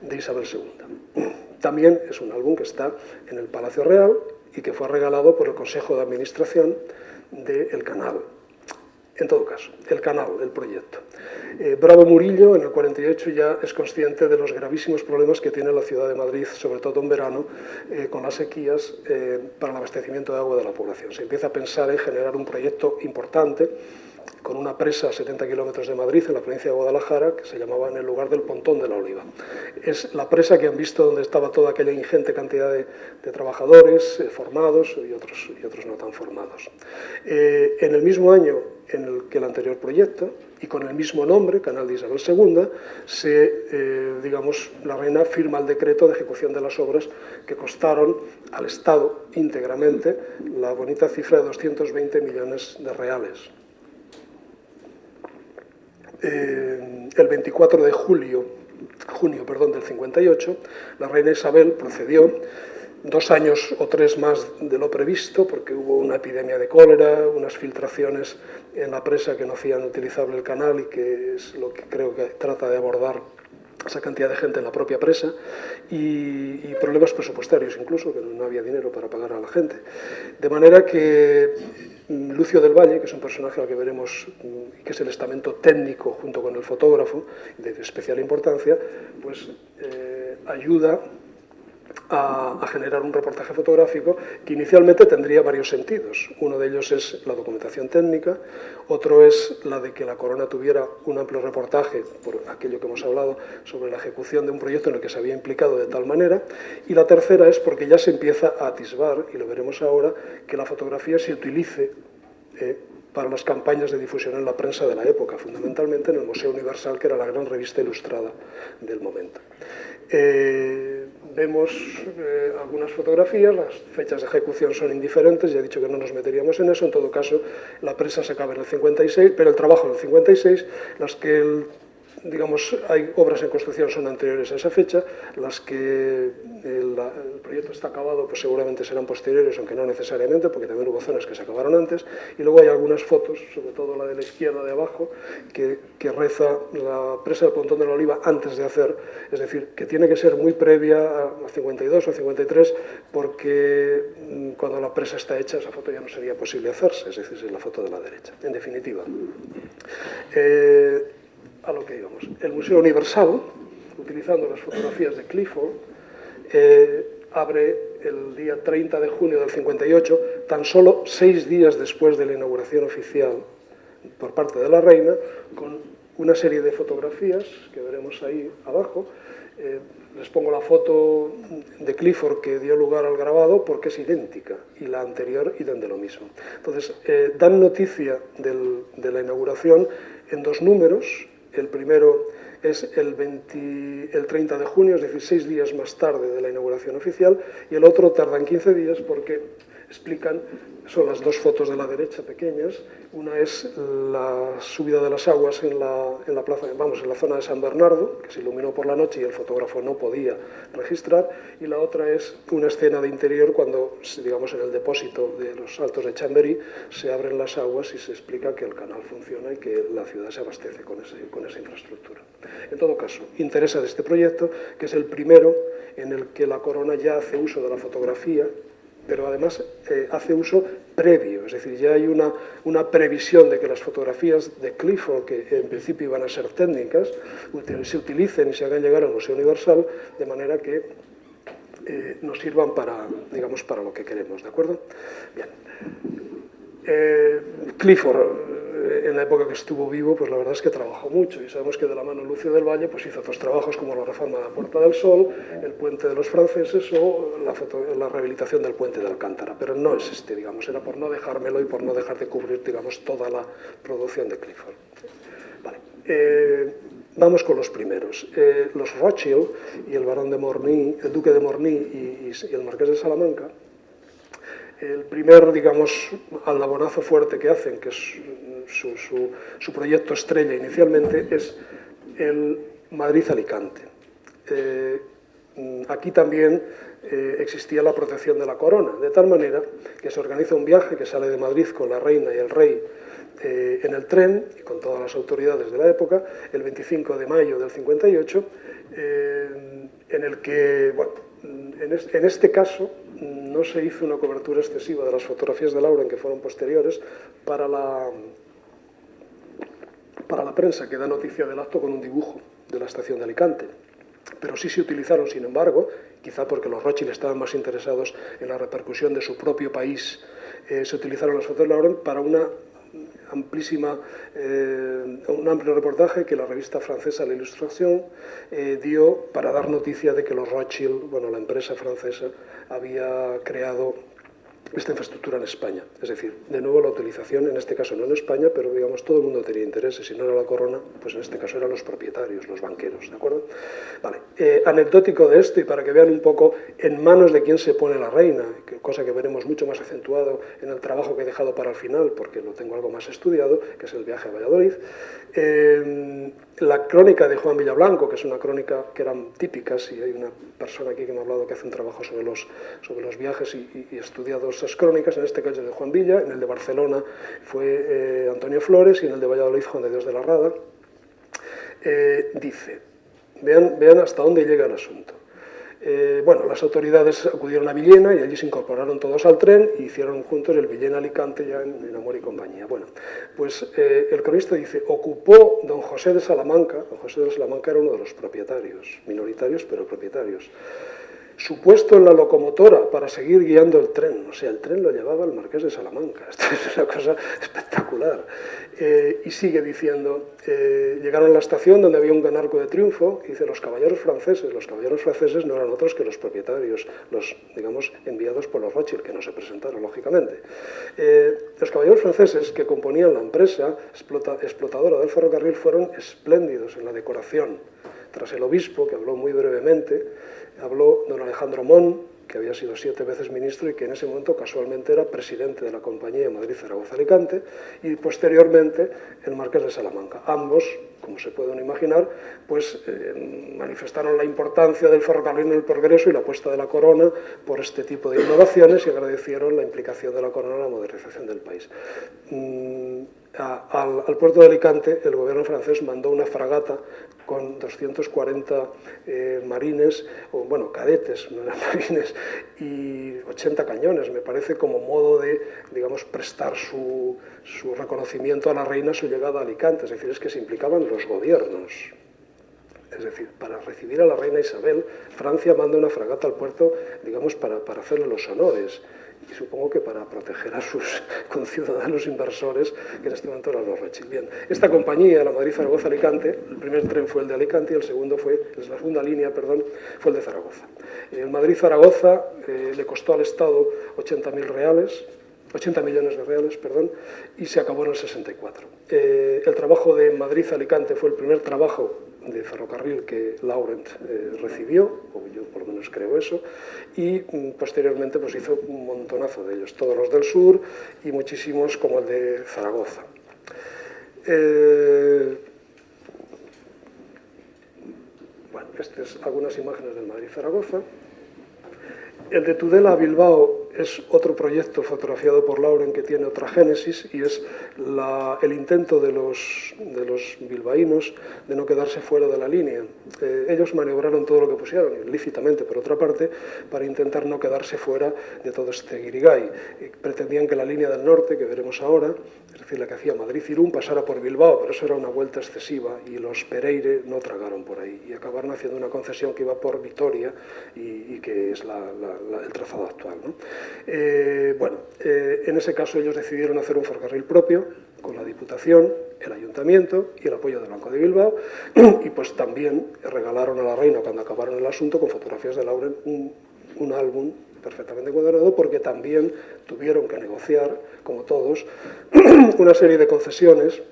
de Isabel II. También es un álbum que está en el Palacio Real y que fue regalado por el Consejo de Administración del canal. En todo caso, el canal, el proyecto. Bravo Murillo, en el 48, ya es consciente de los gravísimos problemas que tiene la ciudad de Madrid, sobre todo en verano, con las sequías para el abastecimiento de agua de la población. Se empieza a pensar en generar un proyecto importante con una presa a 70 kilómetros de Madrid, en la provincia de Guadalajara, que se llamaba en el lugar del Pontón de la Oliva. Es la presa que han visto donde estaba toda aquella ingente cantidad de trabajadores formados y otros no tan formados. En el mismo año en el que el anterior proyecto, y con el mismo nombre, Canal de Isabel II, la reina firma el decreto de ejecución de las obras que costaron al Estado íntegramente la bonita cifra de 220 millones de reales. El 24 de junio del 58, la reina Isabel procedió 2 años o 3 más de lo previsto, porque hubo una epidemia de cólera, unas filtraciones en la presa que no hacían utilizable el canal y que es lo que creo que trata de abordar esa cantidad de gente en la propia presa, y problemas presupuestarios incluso, que no había dinero para pagar a la gente. De manera que Lucio del Valle, que es un personaje al que veremos, que es el estamento técnico junto con el fotógrafo, de especial importancia, pues ayuda a generar un reportaje fotográfico que inicialmente tendría varios sentidos. Uno de ellos es la documentación técnica, otro es la de que la Corona tuviera un amplio reportaje, por aquello que hemos hablado, sobre la ejecución de un proyecto en el que se había implicado de tal manera, y la tercera es porque ya se empieza a atisbar, y lo veremos ahora, que la fotografía se utilice para las campañas de difusión en la prensa de la época, fundamentalmente en el Museo Universal, que era la gran revista ilustrada del momento. Vemos algunas fotografías, las fechas de ejecución son indiferentes, ya he dicho que no nos meteríamos en eso, en todo caso la presa se acaba en el 56, pero el trabajo en el 56, las que hay obras en construcción son anteriores a esa fecha, las que el proyecto está acabado pues seguramente serán posteriores, aunque no necesariamente, porque también hubo zonas que se acabaron antes, y luego hay algunas fotos, sobre todo la de la izquierda de abajo, que reza la presa del Pontón de la Oliva antes de hacer, es decir, que tiene que ser muy previa a 52 o 53, porque cuando la presa está hecha, esa foto ya no sería posible hacerse, es decir, es la foto de la derecha. En definitiva, a lo que íbamos. El Museo Universal, utilizando las fotografías de Clifford, abre el día 30 de junio del 58, tan solo 6 días después de la inauguración oficial por parte de la reina, con una serie de fotografías que veremos ahí abajo. Les pongo la foto de Clifford que dio lugar al grabado porque es idéntica, y la anterior idem de lo mismo. Entonces, dan noticia de la inauguración en 2 números. El primero es el 30 de junio, es decir, 6 días más tarde de la inauguración oficial, y el otro tardan 15 días porque explican, son las 2 fotos de la derecha pequeñas, una es la subida de las aguas en la plaza, en la zona de San Bernardo, que se iluminó por la noche y el fotógrafo no podía registrar, y la otra es una escena de interior cuando, digamos, en el depósito de los Altos de Chamberí se abren las aguas y se explica que el canal funciona y que la ciudad se abastece con esa infraestructura. En todo caso, interesa de este proyecto, que es el primero en el que la Corona ya hace uso de la fotografía, pero además hace uso previo, es decir, ya hay una previsión de que las fotografías de Clifford, que en principio iban a ser técnicas, se utilicen y se hagan llegar al Museo Universal, de manera que nos sirvan para lo que queremos, ¿de acuerdo? Bien. Clifford, en la época que estuvo vivo, pues la verdad es que trabajó mucho, y sabemos que de la mano de Lucio del Valle pues hizo otros trabajos como la reforma de la Puerta del Sol, el puente de los franceses o la rehabilitación del puente de Alcántara, pero no es digamos, era por no dejármelo y por no dejar de cubrir, digamos, toda la producción de Clifford. Vale. Vamos con los primeros. Los Rothschild y el barón de Morny, el duque de Morny y el marqués de Salamanca. El primer, digamos, aldabonazo fuerte que hacen, que es su proyecto estrella inicialmente, es el Madrid-Alicante. Aquí también existía la protección de la corona, de tal manera que se organiza un viaje que sale de Madrid con la reina y el rey en el tren, y con todas las autoridades de la época, el 25 de mayo del 58, en el que, bueno, en este caso, no se hizo una cobertura excesiva de las fotografías de Lauren, que fueron posteriores, para la prensa que da noticia del acto con un dibujo de la estación de Alicante. Pero sí se utilizaron, sin embargo, quizá porque los Rothschild estaban más interesados en la repercusión de su propio país, se utilizaron las fotos de Laurent para un amplio reportaje que la revista francesa L'Illustration dio para dar noticia de que los Rothschild, bueno, la empresa francesa, había creado esta infraestructura en España. Es decir, de nuevo la utilización, en este caso no en España, pero digamos todo el mundo tenía interés, y si no era la corona, pues en este caso eran los propietarios, los banqueros, ¿de acuerdo? Vale, anecdótico de esto, y para que vean un poco en manos de quién se pone la reina, cosa que veremos mucho más acentuado en el trabajo que he dejado para el final, porque lo tengo algo más estudiado, que es el viaje a Valladolid. La crónica de Juan Villablanco, que es una crónica que eran típicas, y hay una persona aquí que me ha hablado que hace un trabajo sobre los viajes y estudiado esas crónicas, en este caso de Juan Villa, en el de Barcelona fue Antonio Flores y en el de Valladolid Juan de Dios de la Rada, dice, vean hasta dónde llega el asunto. Bueno, las autoridades acudieron a Villena y allí se incorporaron todos al tren y hicieron juntos el Villena-Alicante ya en Amor y Compañía. Bueno, pues el cronista dice, ocupó don José de Salamanca, don José de Salamanca era uno de los propietarios, minoritarios pero propietarios, su puesto en la locomotora para seguir guiando el tren, o sea, el tren lo llevaba el marqués de Salamanca, esto es una cosa espectacular. Y sigue diciendo, llegaron a la estación donde había un gran arco de triunfo, y dice, los caballeros franceses no eran otros que los propietarios, los, digamos, enviados por los Rothschild, que no se presentaron, lógicamente. Los caballeros franceses que componían la empresa explotadora del ferrocarril fueron espléndidos en la decoración. Tras el obispo, que habló muy brevemente, habló don Alejandro Mon, que había sido 7 veces ministro y que en ese momento casualmente era presidente de la compañía Madrid-Zaragoza-Alicante, y posteriormente el marqués de Salamanca. Ambos, como se pueden imaginar, pues manifestaron la importancia del ferrocarril en el progreso y la apuesta de la corona por este tipo de innovaciones y agradecieron la implicación de la corona en la modernización del país. Al puerto de Alicante el gobierno francés mandó una fragata con 240 marines, o bueno, cadetes, no eran marines, y 80 cañones, me parece, como modo de, digamos, prestar su reconocimiento a la reina, su llegada a Alicante. Es decir, es que se implicaban los gobiernos. Es decir, para recibir a la reina Isabel, Francia manda una fragata al puerto, digamos, para hacerle los honores. Y supongo que para proteger a sus conciudadanos inversores, que en este momento eran los Rothschild. Bien, esta compañía, la Madrid-Zaragoza-Alicante, el primer tren fue el de Alicante y el segundo fue, la segunda línea, perdón, fue el de Zaragoza. El Madrid-Zaragoza le costó al Estado 80 millones de reales, perdón, y se acabó en el 64. El trabajo de Madrid-Alicante fue el primer trabajo de ferrocarril que Laurent recibió, o yo por lo menos creo eso, y posteriormente pues hizo un montonazo de ellos, todos los del sur y muchísimos como el de Zaragoza. Bueno, estas son algunas imágenes del Madrid-Zaragoza. El de Tudela a Bilbao es otro proyecto fotografiado por Laurent que tiene otra génesis, y es el intento de los bilbaínos de no quedarse fuera de la línea. Ellos maniobraron todo lo que pusieron, lícitamente por otra parte, para intentar no quedarse fuera de todo este guirigay. Pretendían que la línea del norte, que veremos ahora, es decir, la que hacía Madrid-Irún, pasara por Bilbao, pero eso era una vuelta excesiva y los Pereire no tragaron por ahí y acabaron haciendo una concesión que iba por Vitoria y que es el trazado actual, ¿no? En ese caso ellos decidieron hacer un ferrocarril propio con la Diputación, el Ayuntamiento y el apoyo del Banco de Bilbao, y pues también regalaron a la reina, cuando acabaron el asunto, con fotografías de Laurent, un álbum perfectamente cuadrado, porque también tuvieron que negociar, como todos, una serie de concesiones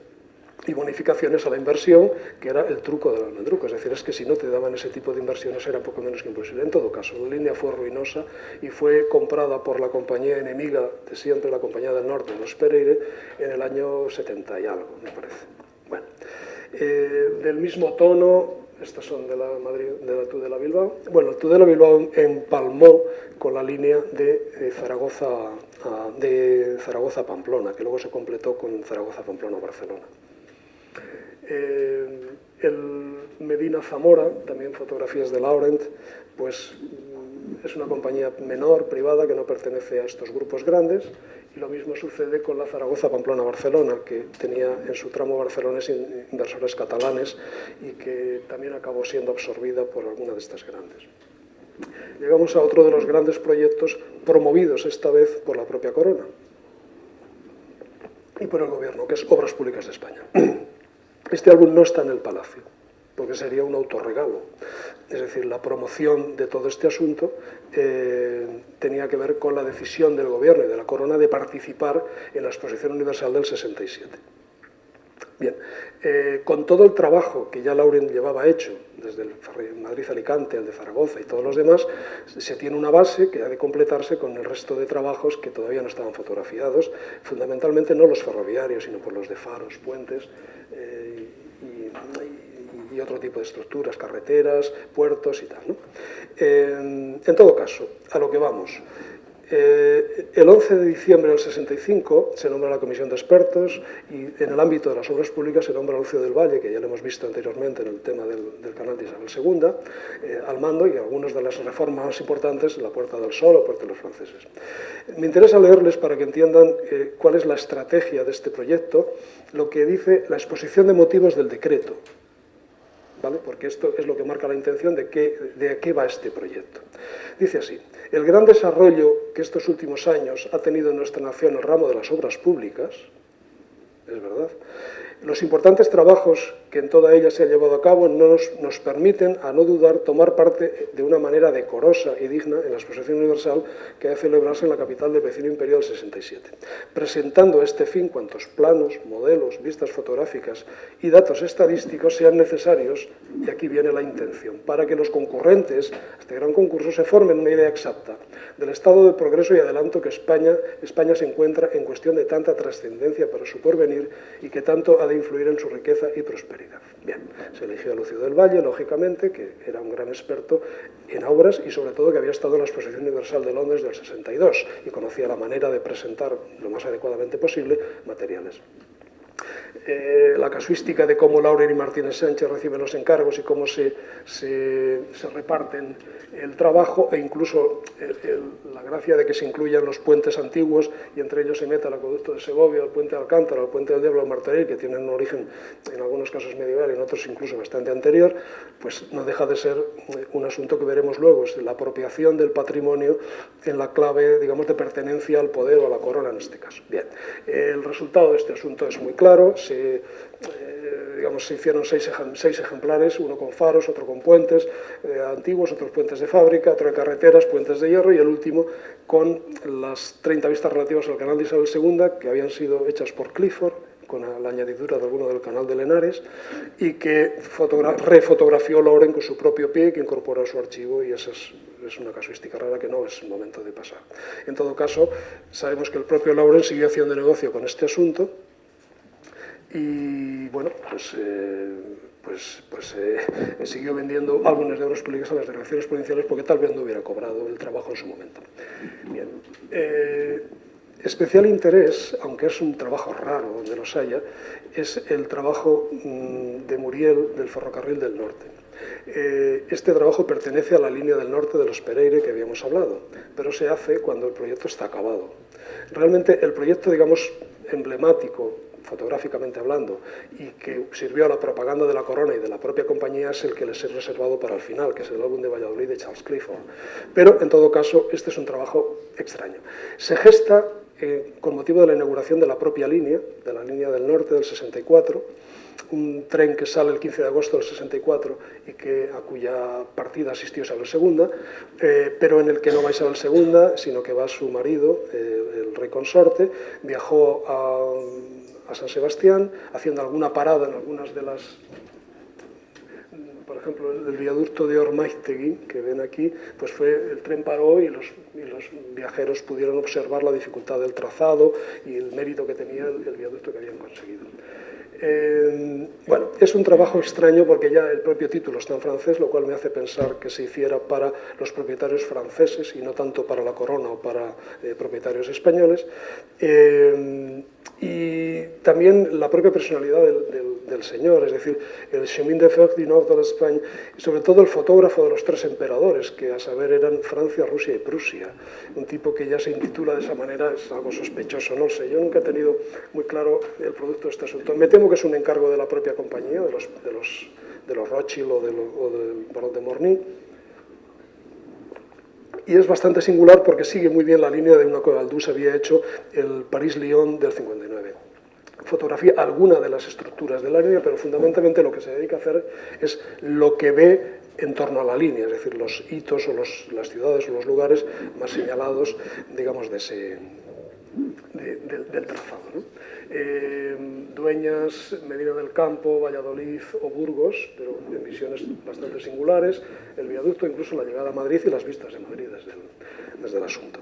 y bonificaciones a la inversión, que era el truco del almendruco. Es decir, es que si no te daban ese tipo de inversiones era poco menos que imposible. En todo caso, la línea fue ruinosa y fue comprada por la compañía enemiga de siempre, la Compañía del Norte, los Pereire, en el año 70 y algo, me parece. Bueno, del mismo tono, estas son de la Tudela Bilbao. Bueno, el Tudela Bilbao empalmó con la línea de Zaragoza Pamplona, que luego se completó con Zaragoza Pamplona Barcelona. El Medina Zamora, también fotografías de Laurent, pues es una compañía menor, privada, que no pertenece a estos grupos grandes, y lo mismo sucede con la Zaragoza-Pamplona-Barcelona, que tenía en su tramo barcelonés inversores catalanes y que también acabó siendo absorbida por alguna de estas grandes. Llegamos a otro de los grandes proyectos promovidos esta vez por la propia Corona y por el Gobierno, que es Obras Públicas de España. Este álbum no está en el Palacio, porque sería un autorregalo. Es decir, la promoción de todo este asunto tenía que ver con la decisión del Gobierno y de la Corona de participar en la Exposición Universal del 67. Bien, con todo el trabajo que ya Lauren llevaba hecho, desde el Madrid-Alicante, el de Zaragoza y todos los demás, se tiene una base que ha de completarse con el resto de trabajos que todavía no estaban fotografiados, fundamentalmente no los ferroviarios, sino por los de faros, puentes y otro tipo de estructuras, carreteras, puertos y tal, ¿no? En todo caso, a lo que vamos. El 11 de diciembre del 65 se nombra la comisión de expertos y en el ámbito de las obras públicas se nombra Lucio del Valle, que ya lo hemos visto anteriormente en el tema del canal de Isabel II, al mando, y algunas de las reformas más importantes, la Puerta del Sol o Puerta de los Franceses. Me interesa leerles para que entiendan cuál es la estrategia de este proyecto, lo que dice la exposición de motivos del decreto, ¿vale? Porque esto es lo que marca la intención de a qué va este proyecto. Dice así: el gran desarrollo que estos últimos años ha tenido en nuestra nación el ramo de las obras públicas, es verdad, los importantes trabajos que en toda ella se han llevado a cabo nos permiten, a no dudar, tomar parte de una manera decorosa y digna en la Exposición Universal que ha de celebrarse en la capital del vecino imperio del 67, presentando a este fin cuantos planos, modelos, vistas fotográficas y datos estadísticos sean necesarios, y aquí viene la intención, para que los concurrentes a este gran concurso se formen una idea exacta del estado de progreso y adelanto que España se encuentra en cuestión de tanta trascendencia para su porvenir y que tanto ha de influir en su riqueza y prosperidad. Bien, se eligió a Lucio del Valle, lógicamente, que era un gran experto en obras y sobre todo que había estado en la Exposición Universal de Londres del 62 y conocía la manera de presentar lo más adecuadamente posible materiales. La casuística de cómo Lauren y Martínez Sánchez reciben los encargos y cómo se reparten el trabajo, e incluso la gracia de que se incluyan los puentes antiguos y entre ellos se meta el acueducto de Segovia, el puente de Alcántara, el puente del Diablo de Martorell, que tienen un origen en algunos casos medieval y en otros incluso bastante anterior, pues no deja de ser un asunto que veremos luego, es la apropiación del patrimonio en la clave, digamos, de pertenencia al poder o a la corona en este caso. Bien, el resultado de este asunto es muy claro. Se hicieron seis ejemplares, uno con faros, otro con puentes antiguos, otros puentes de fábrica, otro de carreteras, puentes de hierro, y el último con las 30 vistas relativas al canal de Isabel II, que habían sido hechas por Clifford, con la añadidura de alguno del canal de Lenares, y que refotografió Lauren con su propio pie, que incorporó a su archivo, y esa es una casuística rara que no es el momento de pasar. En todo caso, sabemos que el propio Lauren siguió haciendo negocio con este asunto, y bueno, siguió vendiendo álbumes de obras públicas a las delegaciones provinciales porque tal vez no hubiera cobrado el trabajo en su momento. Bien. Especial interés, aunque es un trabajo raro donde los haya, es el trabajo de Muriel del Ferrocarril del Norte. Este trabajo pertenece a la línea del norte de los Pereire que habíamos hablado, pero se hace cuando el proyecto está acabado. Realmente el proyecto, digamos, emblemático, fotográficamente hablando, y que sirvió a la propaganda de la Corona y de la propia compañía, es el que les he reservado para el final, que es el álbum de Valladolid de Charles Clifford. Pero, en todo caso, este es un trabajo extraño. Se gesta con motivo de la inauguración de la propia línea, de la línea del norte del 64, un tren que sale el 15 de agosto del 64 y a cuya partida asistió Isabel II, pero en el que no va Isabel II, sino que va su marido, el rey consorte. Viajó a San Sebastián, haciendo alguna parada en algunas de las... Por ejemplo, el viaducto de Ormaiztegui, que ven aquí, pues el tren paró y los viajeros pudieron observar la dificultad del trazado y el mérito que tenía el viaducto que habían conseguido. Bueno, es un trabajo extraño porque ya el propio título está en francés, lo cual me hace pensar que se hiciera para los propietarios franceses y no tanto para la corona o para propietarios españoles. Y también la propia personalidad del señor, es decir, el chemin de fer du nord de l'Espagne, y sobre todo el fotógrafo de los tres emperadores, que a saber eran Francia, Rusia y Prusia. Un tipo que ya se intitula de esa manera es algo sospechoso, no sé. Yo nunca he tenido muy claro el producto de este asunto. Me temo que es un encargo de la propia compañía, de los Rothschild o del Barón de Morny. Y es bastante singular porque sigue muy bien la línea de una que Aldous había hecho el París-Lyon del 59. Fotografía alguna de las estructuras de la línea, pero fundamentalmente lo que se dedica a hacer es lo que ve en torno a la línea, es decir, los hitos o las ciudades o los lugares más señalados, digamos, del trazado, ¿no? Dueñas, Medina del Campo, Valladolid o Burgos, pero en visiones bastante singulares, el viaducto, incluso la llegada a Madrid y las vistas de Madrid desde el asunto.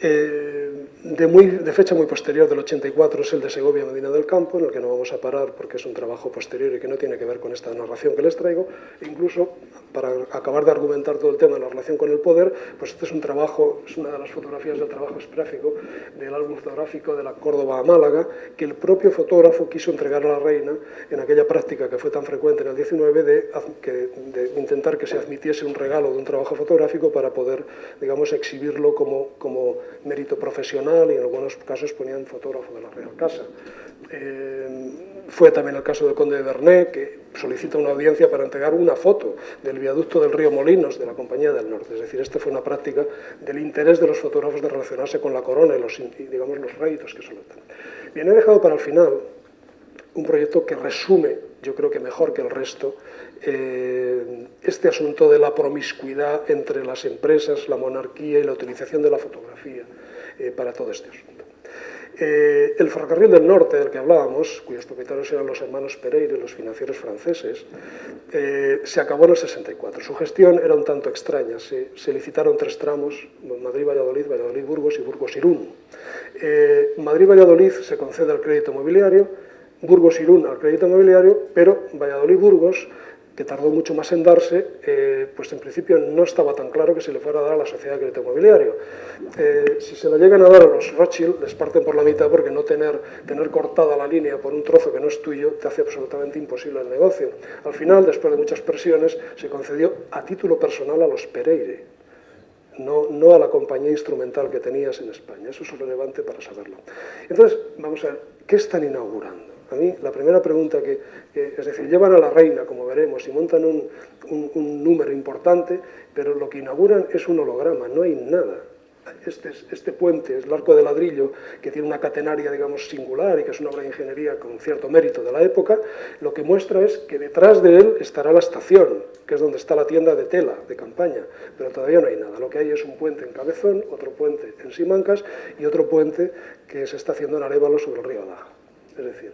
De fecha muy posterior, del 84, es el de Segovia, Medina del Campo, en el que no vamos a parar porque es un trabajo posterior y que no tiene que ver con esta narración que les traigo. E incluso, para acabar de argumentar todo el tema de la relación con el poder, pues este es un trabajo, es una de las fotografías del trabajo específico del álbum fotográfico de la Córdoba a Málaga, que el propio fotógrafo quiso entregar a la reina en aquella práctica que fue tan frecuente en el 19 de intentar que se admitiese un regalo de un trabajo fotográfico para poder, digamos, exhibirlo como mérito profesional, y en algunos casos ponían fotógrafo de la Real Casa. Fue también el caso del conde de Vernet, que solicita una audiencia para entregar una foto del viaducto del río Molinos de la Compañía del Norte. Es decir, esta fue una práctica del interés de los fotógrafos de relacionarse con la corona y digamos, los réditos que suelen tener. Bien, he dejado para el final un proyecto que resume, yo creo que mejor que el resto, este asunto de la promiscuidad entre las empresas, la monarquía y la utilización de la fotografía para todo este asunto. El ferrocarril del norte del que hablábamos, cuyos propietarios eran los hermanos Pereire, los financieros franceses, se acabó en el 64. Su gestión era un tanto extraña. Se licitaron 3 tramos, Madrid-Valladolid, Valladolid-Burgos y Burgos-Irún. Madrid-Valladolid se concede al crédito mobiliario, Burgos-Irún al crédito mobiliario, pero Valladolid-Burgos, que tardó mucho más en darse, pues en principio no estaba tan claro que se le fuera a dar a la sociedad de crédito mobiliario. Si se lo llegan a dar a los Rothschild, les parten por la mitad porque no tener cortada la línea por un trozo que no es tuyo te hace absolutamente imposible el negocio. Al final, después de muchas presiones, se concedió a título personal a los Pereire, no a la compañía instrumental que tenías en España. Eso es relevante para saberlo. Entonces, vamos a ver, ¿qué están inaugurando? A mí, la primera pregunta es decir, llevan a la reina, como veremos, y montan un número importante, pero lo que inauguran es un holograma, no hay nada. Este puente es el arco de ladrillo, que tiene una catenaria, digamos, singular y que es una obra de ingeniería con cierto mérito de la época. Lo que muestra es que detrás de él estará la estación, que es donde está la tienda de tela, de campaña, pero todavía no hay nada. Lo que hay es un puente en Cabezón, otro puente en Simancas y otro puente que se está haciendo en Arévalo sobre el río Adaja. Es decir,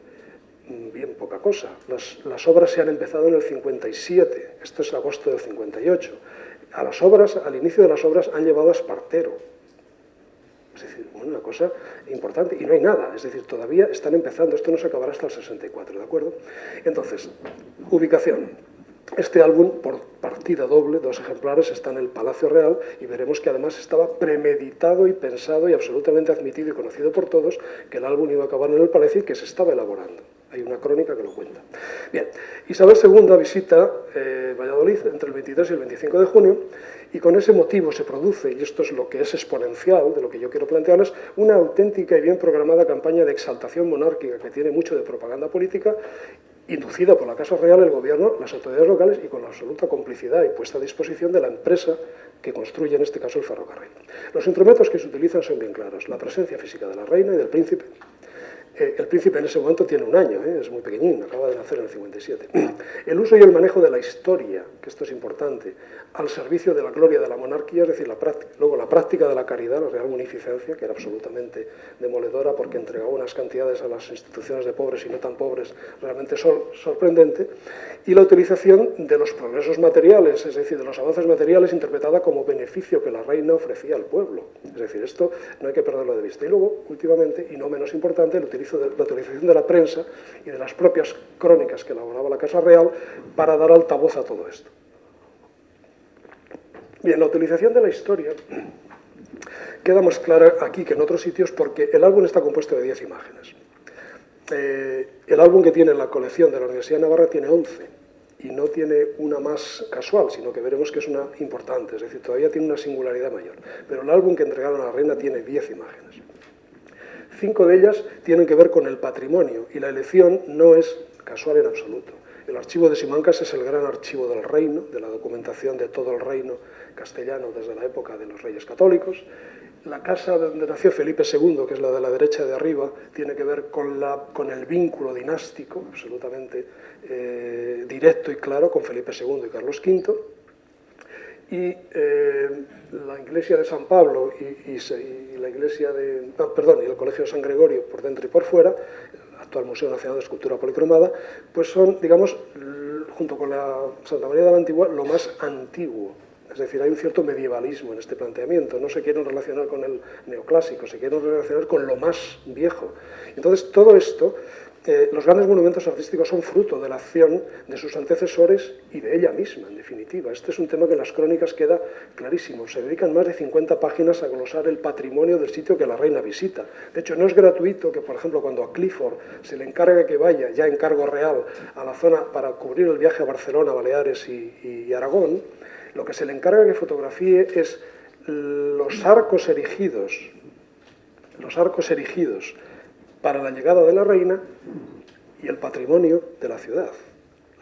bien poca cosa. Las obras se han empezado en el 57, esto es agosto del 58. Al inicio de las obras han llevado a Espartero. Es decir, una cosa importante, y no hay nada, es decir, todavía están empezando, esto no se acabará hasta el 64, ¿de acuerdo? Entonces, ubicación. Este álbum, por partida doble, 2 ejemplares, está en el Palacio Real y veremos que además estaba premeditado y pensado y absolutamente admitido y conocido por todos que el álbum iba a acabar en el Palacio y que se estaba elaborando. Hay una crónica que lo cuenta. Bien, Isabel II visita Valladolid entre el 23 y el 25 de junio y con ese motivo se produce, y esto es lo que es exponencial de lo que yo quiero plantearles, una auténtica y bien programada campaña de exaltación monárquica que tiene mucho de propaganda política, inducida por la Casa Real, el gobierno, las autoridades locales y con la absoluta complicidad y puesta a disposición de la empresa que construye en este caso el ferrocarril. Los instrumentos que se utilizan son bien claros, la presencia física de la reina y del príncipe. El príncipe en ese momento tiene 1 año, es muy pequeñín, acaba de nacer en el 57. El uso y el manejo de la historia, que esto es importante, al servicio de la gloria de la monarquía, es decir, luego la práctica de la caridad, la real munificencia, que era absolutamente demoledora porque entregaba unas cantidades a las instituciones de pobres y no tan pobres, realmente sorprendente, y la utilización de los progresos materiales, es decir, de los avances materiales interpretada como beneficio que la reina ofrecía al pueblo. Es decir, esto no hay que perderlo de vista. Y luego, últimamente, y no menos importante, la utilización de la prensa y de las propias crónicas que elaboraba la Casa Real para dar altavoz a todo esto. Bien, la utilización de la historia, queda más clara aquí que en otros sitios porque el álbum está compuesto de 10 imágenes. El álbum que tiene la colección de la Universidad de Navarra tiene 11 y no tiene una más casual, sino que veremos que es una importante, es decir, todavía tiene una singularidad mayor. Pero el álbum que entregaron a la reina tiene 10 imágenes. 5 de ellas tienen que ver con el patrimonio y la elección no es casual en absoluto. El archivo de Simancas es el gran archivo del reino, de la documentación de todo el reino castellano desde la época de los reyes católicos. La casa donde nació Felipe II, que es la de la derecha de arriba, tiene que ver con el vínculo dinástico, absolutamente directo y claro, con Felipe II y Carlos V. Y la iglesia de San Pablo y la iglesia de, y el colegio de San Gregorio por dentro y por fuera, el actual Museo Nacional de Escultura Policromada, pues son, digamos, junto con la Santa María de la Antigua, lo más antiguo. Es decir, hay un cierto medievalismo en este planteamiento, no se quieren relacionar con el neoclásico, se quieren relacionar con lo más viejo. Entonces, todo esto, los grandes monumentos artísticos son fruto de la acción de sus antecesores y de ella misma, en definitiva. Este es un tema que en las crónicas queda clarísimo. Se dedican más de 50 páginas a glosar el patrimonio del sitio que la reina visita. De hecho, no es gratuito que, por ejemplo, cuando a Clifford se le encarga que vaya, ya en cargo real, a la zona para cubrir el viaje a Barcelona, Baleares y Aragón, lo que se le encarga que fotografíe es los arcos erigidos para la llegada de la reina y el patrimonio de la ciudad,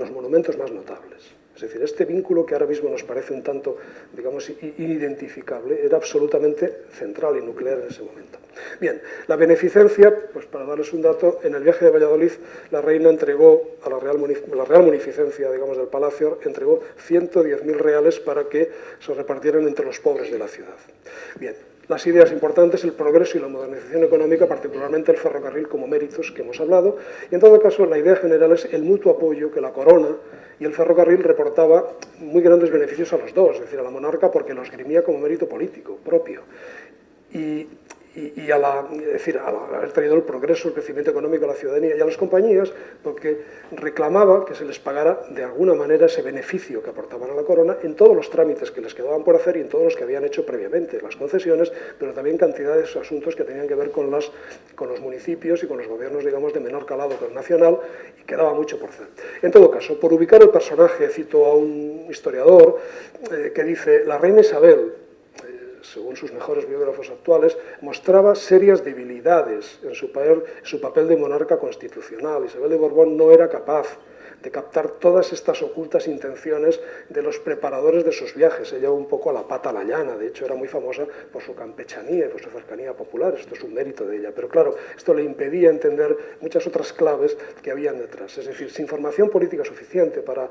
los monumentos más notables. Es decir, este vínculo que ahora mismo nos parece un tanto, digamos, inidentificable, era absolutamente central y nuclear en ese momento. Bien, la beneficencia, pues para darles un dato, en el viaje de Valladolid la reina entregó a la Real Munificencia, digamos, del palacio, entregó 110.000 reales para que se repartieran entre los pobres de la ciudad. Bien, las ideas importantes, el progreso y la modernización económica, particularmente el ferrocarril como méritos que hemos hablado, y en todo caso la idea general es el mutuo apoyo que la corona y el ferrocarril reportaba muy grandes beneficios a los dos, es decir, a la monarca porque los esgrimía como mérito político propio y al haber traído el progreso, el crecimiento económico a la ciudadanía y a las compañías, porque reclamaba que se les pagara de alguna manera ese beneficio que aportaban a la corona en todos los trámites que les quedaban por hacer y en todos los que habían hecho previamente, las concesiones, pero también cantidades de asuntos que tenían que ver con los municipios y con los gobiernos, digamos, de menor calado que el nacional, y quedaba mucho por hacer. En todo caso, por ubicar el personaje, cito a un historiador que dice: la reina Isabel, según sus mejores biógrafos actuales, mostraba serias debilidades en su papel de monarca constitucional. Isabel de Borbón no era capaz de captar todas estas ocultas intenciones de los preparadores de sus viajes. Ella iba un poco a la pata a la llana, de hecho era muy famosa por su campechanía y por su cercanía popular, esto es un mérito de ella, pero claro, esto le impedía entender muchas otras claves que habían detrás, es decir, sin formación política suficiente para,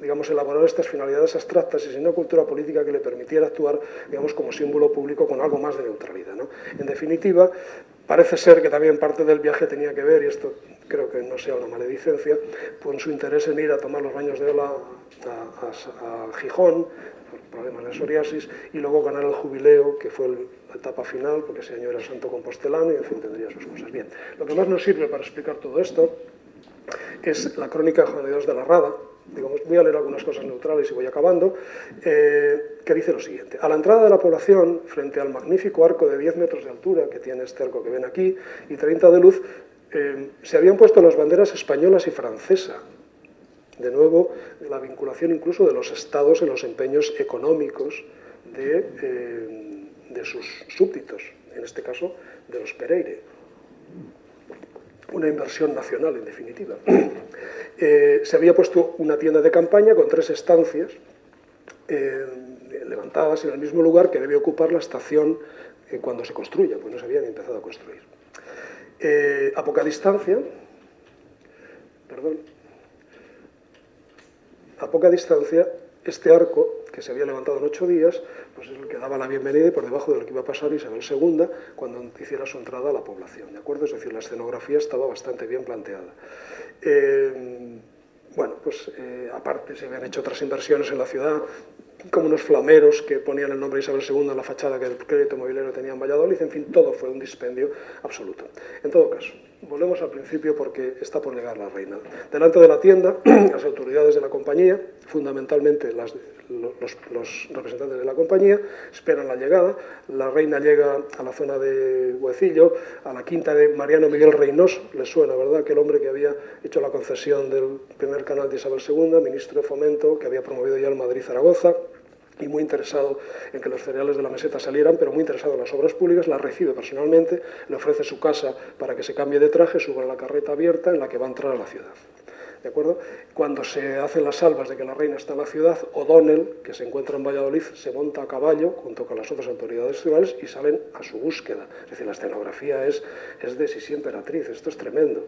digamos, elaborar estas finalidades abstractas y sin una cultura política que le permitiera actuar, digamos, como símbolo público con algo más de neutralidad, ¿no? En definitiva, parece ser que también parte del viaje tenía que ver, y esto creo que no sea una maledicencia, con su interés en ir a tomar los baños de ola a Gijón, por problemas de psoriasis, y luego ganar el jubileo, que fue la etapa final, porque ese año era santo compostelano y, en fin, tendría sus cosas. Bien, lo que más nos sirve para explicar todo esto es la crónica de Juan de Dios de la Rada. Digamos, voy a leer algunas cosas neutrales y voy acabando, que dice lo siguiente: a la entrada de la población, frente al magnífico arco de 10 metros de altura que tiene este arco que ven aquí y 30 de luz, se habían puesto las banderas españolas y francesa. De nuevo, la vinculación incluso de los estados en los empeños económicos de sus súbditos, en este caso de los Pereire. Una inversión nacional, en definitiva. Se había puesto una tienda de campaña con 3 estancias levantadas en el mismo lugar que debe ocupar la estación cuando se construya, pues no se había ni empezado a construir. A poca distancia, este arco, que se había levantado en 8 días, pues es el que daba la bienvenida y por debajo del que iba a pasar Isabel II cuando hiciera su entrada a la población, ¿de acuerdo? Es decir, la escenografía estaba bastante bien planteada. Bueno, pues aparte se habían hecho otras inversiones en la ciudad, como unos flameros que ponían el nombre de Isabel II en la fachada que el crédito inmobiliario tenía en Valladolid. En fin, todo fue un dispendio absoluto. En todo caso, volvemos al principio porque está por llegar la reina. Delante de la tienda, las autoridades de la compañía, fundamentalmente los representantes de la compañía, esperan la llegada. La reina llega a la zona de Huecillo, a la quinta de Mariano Miguel Reynoso, les suena, ¿verdad?, aquel hombre que había hecho la concesión del primer canal de Isabel II, ministro de Fomento, que había promovido ya el Madrid-Zaragoza, y muy interesado en que los cereales de la meseta salieran, pero muy interesado en las obras públicas. La recibe personalmente, le ofrece su casa para que se cambie de traje, sube a la carreta abierta en la que va a entrar a la ciudad. ¿De acuerdo? Cuando se hacen las salvas de que la reina está en la ciudad, O'Donnell, que se encuentra en Valladolid, se monta a caballo junto con las otras autoridades civiles y salen a su búsqueda. Es decir, la escenografía es de Sisi Emperatriz, esto es tremendo.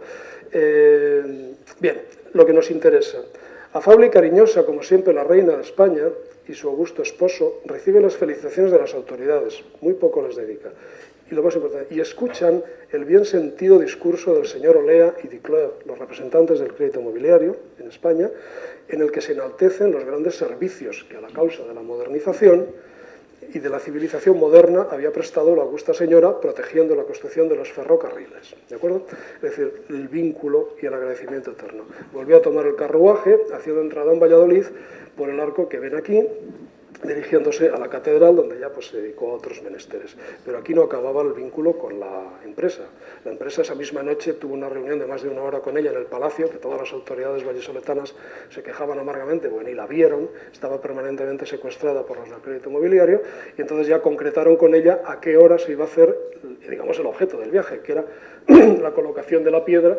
Bien, lo que nos interesa. Afable y cariñosa, como siempre, la reina de España y su augusto esposo reciben las felicitaciones de las autoridades, muy poco les dedica. Y lo más importante, y escuchan el bien sentido discurso del señor Olea y Duclerc, los representantes del crédito inmobiliario en España, en el que se enaltecen los grandes servicios que a la causa de la modernización y de la civilización moderna había prestado la augusta señora protegiendo la construcción de los ferrocarriles. ¿De acuerdo? Es decir, el vínculo y el agradecimiento eterno. Volvió a tomar el carruaje, haciendo entrada en Valladolid por el arco que ven aquí, dirigiéndose a la catedral, donde ya pues, se dedicó a otros menesteres. Pero aquí no acababa el vínculo con la empresa. La empresa esa misma noche tuvo una reunión de más de una hora con ella en el Palacio, que todas las autoridades vallisoletanas se quejaban amargamente, porque ni la vieron, estaba permanentemente secuestrada por los del crédito inmobiliario, y entonces ya concretaron con ella a qué hora se iba a hacer, digamos, el objeto del viaje, que era la colocación de la piedra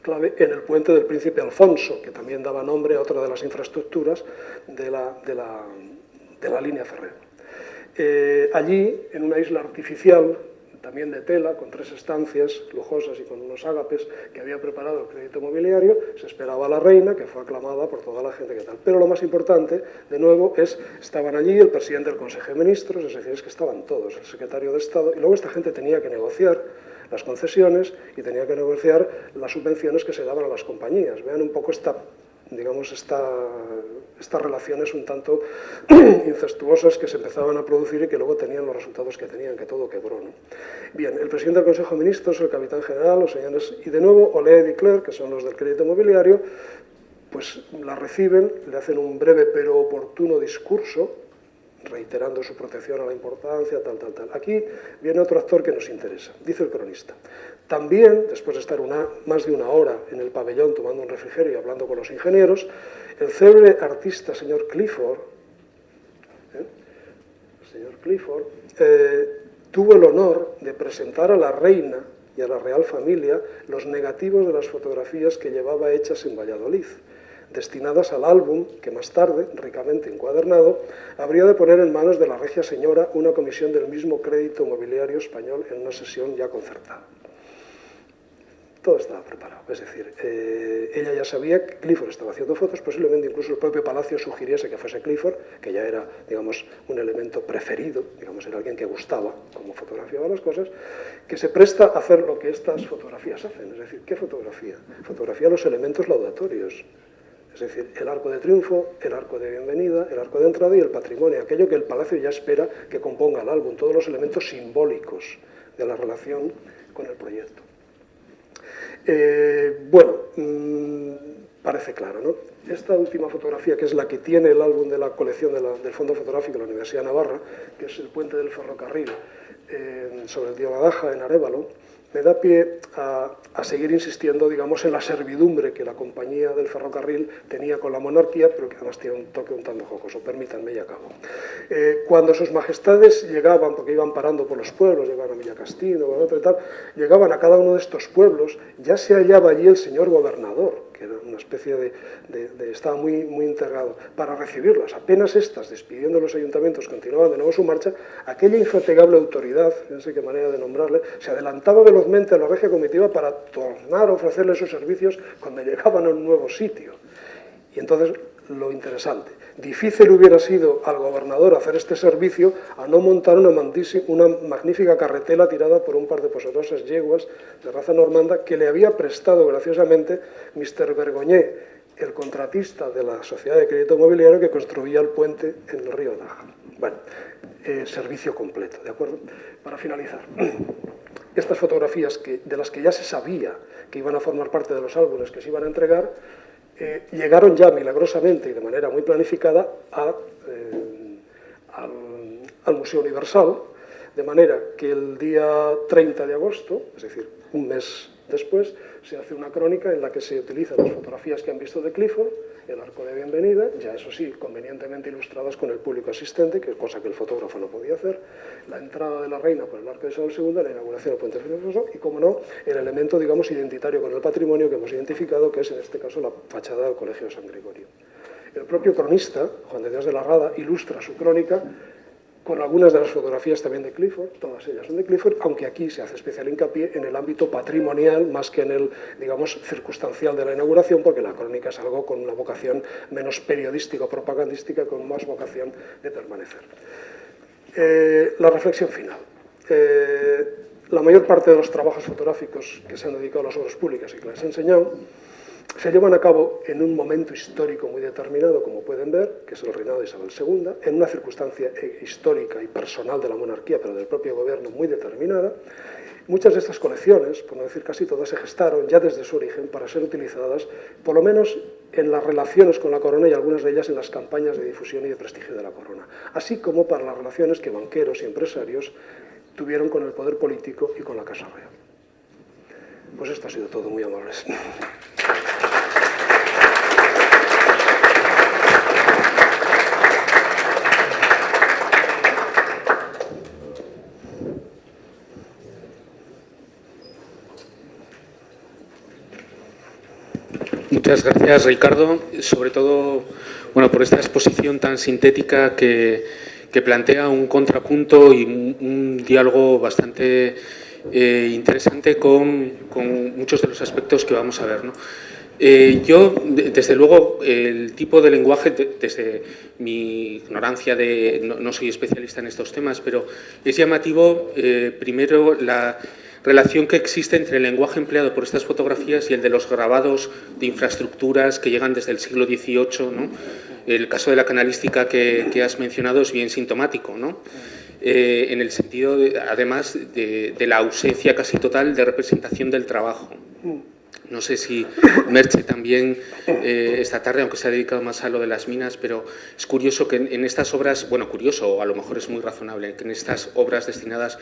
clave en el puente del Príncipe Alfonso, que también daba nombre a otra de las infraestructuras de la línea férrea. Allí, en una isla artificial, también de tela, con 3 estancias lujosas y con unos ágapes que había preparado el crédito inmobiliario, se esperaba a la reina, que fue aclamada por toda la gente que tal. Pero lo más importante, de nuevo, estaban allí el presidente del Consejo de Ministros, es decir, es que estaban todos, el secretario de Estado, y luego esta gente tenía que negociar las concesiones y tenía que negociar las subvenciones que se daban a las compañías. Vean un poco estas relaciones un tanto incestuosas que se empezaban a producir y que luego tenían los resultados que tenían, que todo quebró, ¿no? Bien, el presidente del Consejo de Ministros, el capitán general, los señores, y de nuevo Olea y Duclerc, que son los del crédito inmobiliario, pues la reciben, le hacen un breve pero oportuno discurso, reiterando su protección a la importancia, tal. Aquí viene otro actor que nos interesa, dice el cronista. También, después de estar más de una hora en el pabellón tomando un refrigerio y hablando con los ingenieros, el célebre artista señor Clifford, tuvo el honor de presentar a la reina y a la real familia los negativos de las fotografías que llevaba hechas en Valladolid, destinadas al álbum que más tarde, ricamente encuadernado, habría de poner en manos de la regia señora una comisión del mismo crédito inmobiliario español en una sesión ya concertada. Todo estaba preparado, es decir, ella ya sabía que Clifford estaba haciendo fotos, posiblemente incluso el propio Palacio sugiriese que fuese Clifford, que ya era, digamos, un elemento preferido, digamos, era alguien que gustaba cómo fotografiaba las cosas, que se presta a hacer lo que estas fotografías hacen, es decir, ¿qué fotografía? Fotografía los elementos laudatorios. Es decir, el arco de triunfo, el arco de bienvenida, el arco de entrada y el patrimonio, aquello que el Palacio ya espera que componga el álbum, todos los elementos simbólicos de la relación con el proyecto. Parece claro, ¿no? Esta última fotografía, que es la que tiene el álbum de la colección del Fondo Fotográfico de la Universidad de Navarra, que es el puente del ferrocarril sobre el río Badaja, en Arévalo, me da pie a seguir insistiendo, digamos, en la servidumbre que la compañía del ferrocarril tenía con la monarquía, pero que además tiene un toque un tanto jocoso. Permítanme y acabo. Cuando sus majestades llegaban, porque iban parando por los pueblos, llegaban a Villacastino, y tal, llegaban a cada uno de estos pueblos, ya se hallaba allí el señor gobernador, que era una especie estaba muy integrado, para recibirlas. Apenas estas, despidiendo los ayuntamientos, continuaban de nuevo su marcha, aquella infatigable autoridad, no sé qué manera de nombrarle, se adelantaba velozmente a la regia comitiva para tornar a ofrecerle sus servicios cuando llegaban a un nuevo sitio. Y entonces, lo interesante, difícil hubiera sido al gobernador hacer este servicio a no montar una magnífica carretela tirada por un par de poderosas yeguas de raza normanda que le había prestado graciosamente Mr. Bergoñé el contratista de la sociedad de crédito inmobiliario que construía el puente en el río Tajo. Bueno, servicio completo, ¿de acuerdo? Para finalizar, estas fotografías de las que ya se sabía que iban a formar parte de los álbumes que se iban a entregar, llegaron ya milagrosamente y de manera muy planificada al Museo Universal, de manera que el día 30 de agosto, es decir, un mes después, se hace una crónica en la que se utilizan las fotografías que han visto de Clifford, el arco de bienvenida, ya eso sí, convenientemente ilustradas con el público asistente, que es cosa que el fotógrafo no podía hacer, la entrada de la reina por el arco de Isabel II, la inauguración del puente Filósofo y, como no, el elemento, digamos, identitario con el patrimonio que hemos identificado, que es en este caso la fachada del Colegio de San Gregorio. El propio cronista, Juan de Dios de la Rada, ilustra su crónica con algunas de las fotografías también de Clifford, todas ellas son de Clifford, aunque aquí se hace especial hincapié en el ámbito patrimonial más que en el, digamos, circunstancial de la inauguración, porque la crónica es algo con una vocación menos periodística o propagandística, con más vocación de permanecer. La reflexión final. La mayor parte de los trabajos fotográficos que se han dedicado a las obras públicas y que les he enseñado se llevan a cabo en un momento histórico muy determinado, como pueden ver, que es el reinado de Isabel II, en una circunstancia histórica y personal de la monarquía, pero del propio gobierno, muy determinada. Muchas de estas colecciones, por no decir casi todas, se gestaron ya desde su origen para ser utilizadas, por lo menos en las relaciones con la corona y algunas de ellas en las campañas de difusión y de prestigio de la corona, así como para las relaciones que banqueros y empresarios tuvieron con el poder político y con la Casa Real. Pues esto ha sido todo, muy amables. Muchas gracias, Ricardo, sobre todo por esta exposición tan sintética que plantea un contrapunto y un diálogo bastante interesante con muchos de los aspectos que vamos a ver, ¿no? Yo, desde luego, el tipo de lenguaje, desde mi ignorancia no soy especialista en estos temas, pero es llamativo, primero, la relación que existe entre el lenguaje empleado por estas fotografías y el de los grabados de infraestructuras que llegan desde el siglo XVIII, ¿no? El caso de la canalística que has mencionado es bien sintomático, ¿no? En el sentido, además, de la ausencia casi total de representación del trabajo. No sé si Merche también esta tarde, aunque se ha dedicado más a lo de las minas, pero es curioso que en estas obras, curioso, o a lo mejor es muy razonable, que en estas obras destinadas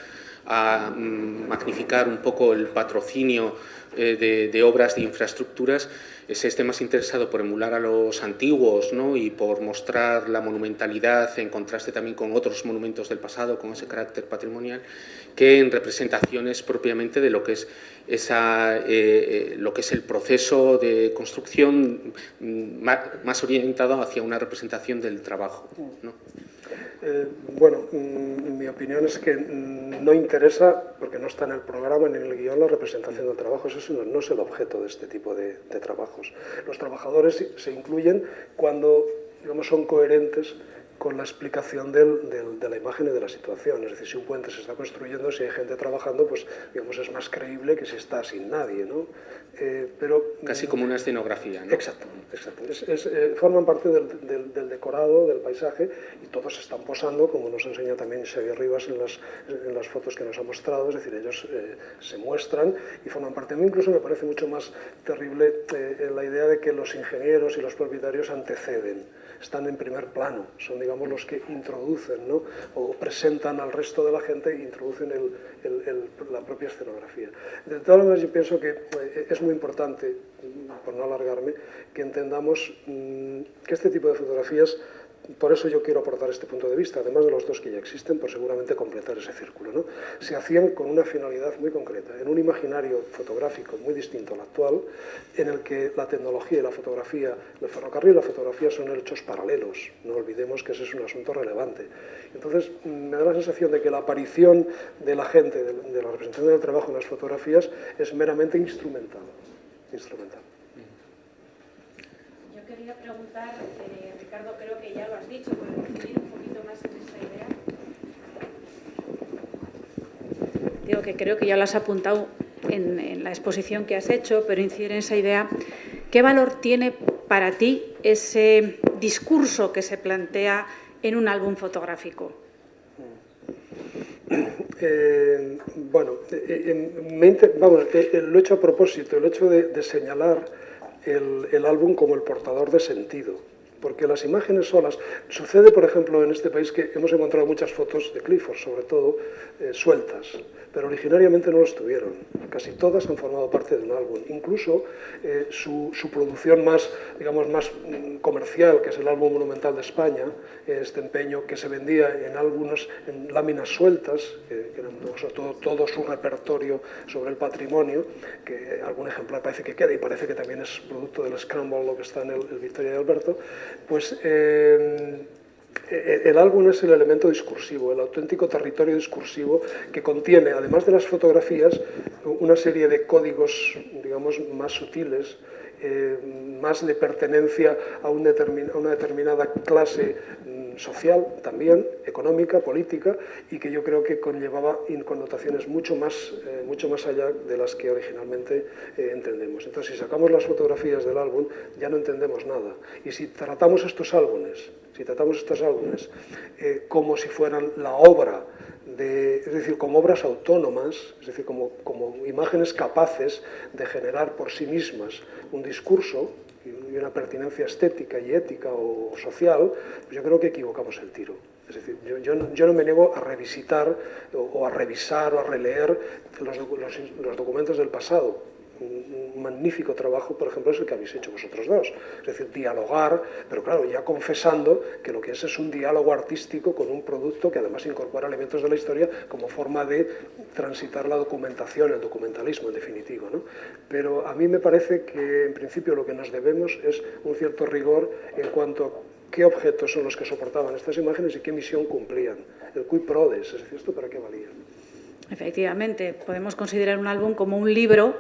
a magnificar un poco el patrocinio de obras de infraestructuras, se esté más interesado por emular a los antiguos, ¿no? Y por mostrar la monumentalidad en contraste también con otros monumentos del pasado, con ese carácter patrimonial, que en representaciones propiamente de lo que es lo que es el proceso de construcción más orientado hacia una representación del trabajo, ¿no? Mi opinión es que no interesa, porque no está en el programa ni en el guión, la representación del trabajo. Eso no es el objeto de este tipo de trabajos. Los trabajadores se incluyen cuando, digamos, son coherentes con la explicación de la imagen y de la situación. Es decir, si un puente se está construyendo, si hay gente trabajando, pues, digamos, es más creíble que si está sin nadie, ¿no? Casi como una escenografía, ¿no? Exacto. Forman parte del decorado, del paisaje, y todos están posando, como nos enseña también Xavier Rivas en las fotos que nos ha mostrado. Es decir, ellos se muestran y forman parte. A mí incluso me parece mucho más terrible la idea de que los ingenieros y los propietarios anteceden, están en primer plano, son, digamos, los que introducen, ¿no? O presentan al resto de la gente e introducen la propia escenografía. De todas maneras, yo pienso que es muy importante, por no alargarme, que entendamos que este tipo de fotografías, por eso yo quiero aportar este punto de vista, además de los dos que ya existen, por seguramente completar ese círculo, ¿no? Se hacían con una finalidad muy concreta, en un imaginario fotográfico muy distinto al actual, en el que la tecnología y la fotografía, el ferrocarril y la fotografía son hechos paralelos. No olvidemos que ese es un asunto relevante. Entonces, me da la sensación de que la aparición de la gente, de la representación del trabajo en las fotografías, es meramente instrumental. Yo quería preguntar, Ricardo, creo que ya lo has dicho, pero incidir un poquito más en esta idea. Digo que creo que ya lo has apuntado en la exposición que has hecho, pero incidir en esa idea. ¿Qué valor tiene para ti ese discurso que se plantea en un álbum fotográfico? Bueno, lo he hecho a propósito, el hecho de señalar el álbum como el portador de sentido, porque las imágenes solas, sucede por ejemplo en este país que hemos encontrado muchas fotos de Clifford, sobre todo, sueltas, pero originariamente no lo estuvieron, casi todas han formado parte de un álbum, incluso su producción más, digamos, más comercial, que es el álbum monumental de España, este empeño que se vendía en álbumes, en láminas sueltas, que eran todo su repertorio sobre el patrimonio, que algún ejemplar parece que queda y parece que también es producto del Scramble, lo que está en el Victoria de Alberto, pues el álbum es el elemento discursivo, el auténtico territorio discursivo que contiene, además de las fotografías, una serie de códigos, digamos, más sutiles, más de pertenencia a una determinada clase social, también económica, política, y que yo creo que conllevaba connotaciones mucho más allá de las que originalmente entendemos. Entonces, si sacamos las fotografías del álbum, ya no entendemos nada. Y si tratamos estos álbumes como si fueran la obra, es decir, como obras autónomas, es decir, como imágenes capaces de generar por sí mismas un discurso y una pertinencia estética y ética o social, pues yo creo que equivocamos el tiro. Es decir, yo no me niego a revisitar o a revisar o a releer los documentos del pasado. Un magnífico trabajo, por ejemplo, es el que habéis hecho vosotros dos. Es decir, dialogar, pero claro, ya confesando que lo que es un diálogo artístico con un producto que además incorpora elementos de la historia como forma de transitar la documentación, el documentalismo en definitivo, ¿no? Pero a mí me parece que en principio lo que nos debemos es un cierto rigor en cuanto a qué objetos son los que soportaban estas imágenes y qué misión cumplían. El cui prodest, es decir, ¿esto para qué valía? Efectivamente, podemos considerar un álbum como un libro,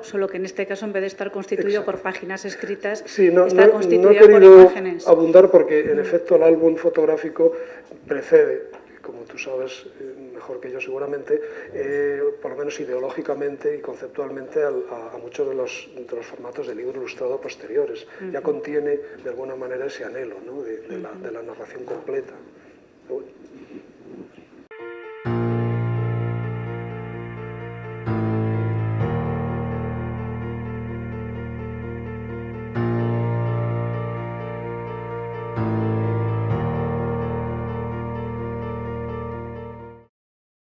solo que en este caso, en vez de estar constituido por páginas escritas, está constituido por imágenes. Abundar porque, en efecto, el álbum fotográfico precede, como tú sabes mejor que yo seguramente, por lo menos ideológicamente y conceptualmente a muchos de los formatos de libro ilustrado posteriores. Ya contiene, de alguna manera, ese anhelo, ¿no?, de la narración completa.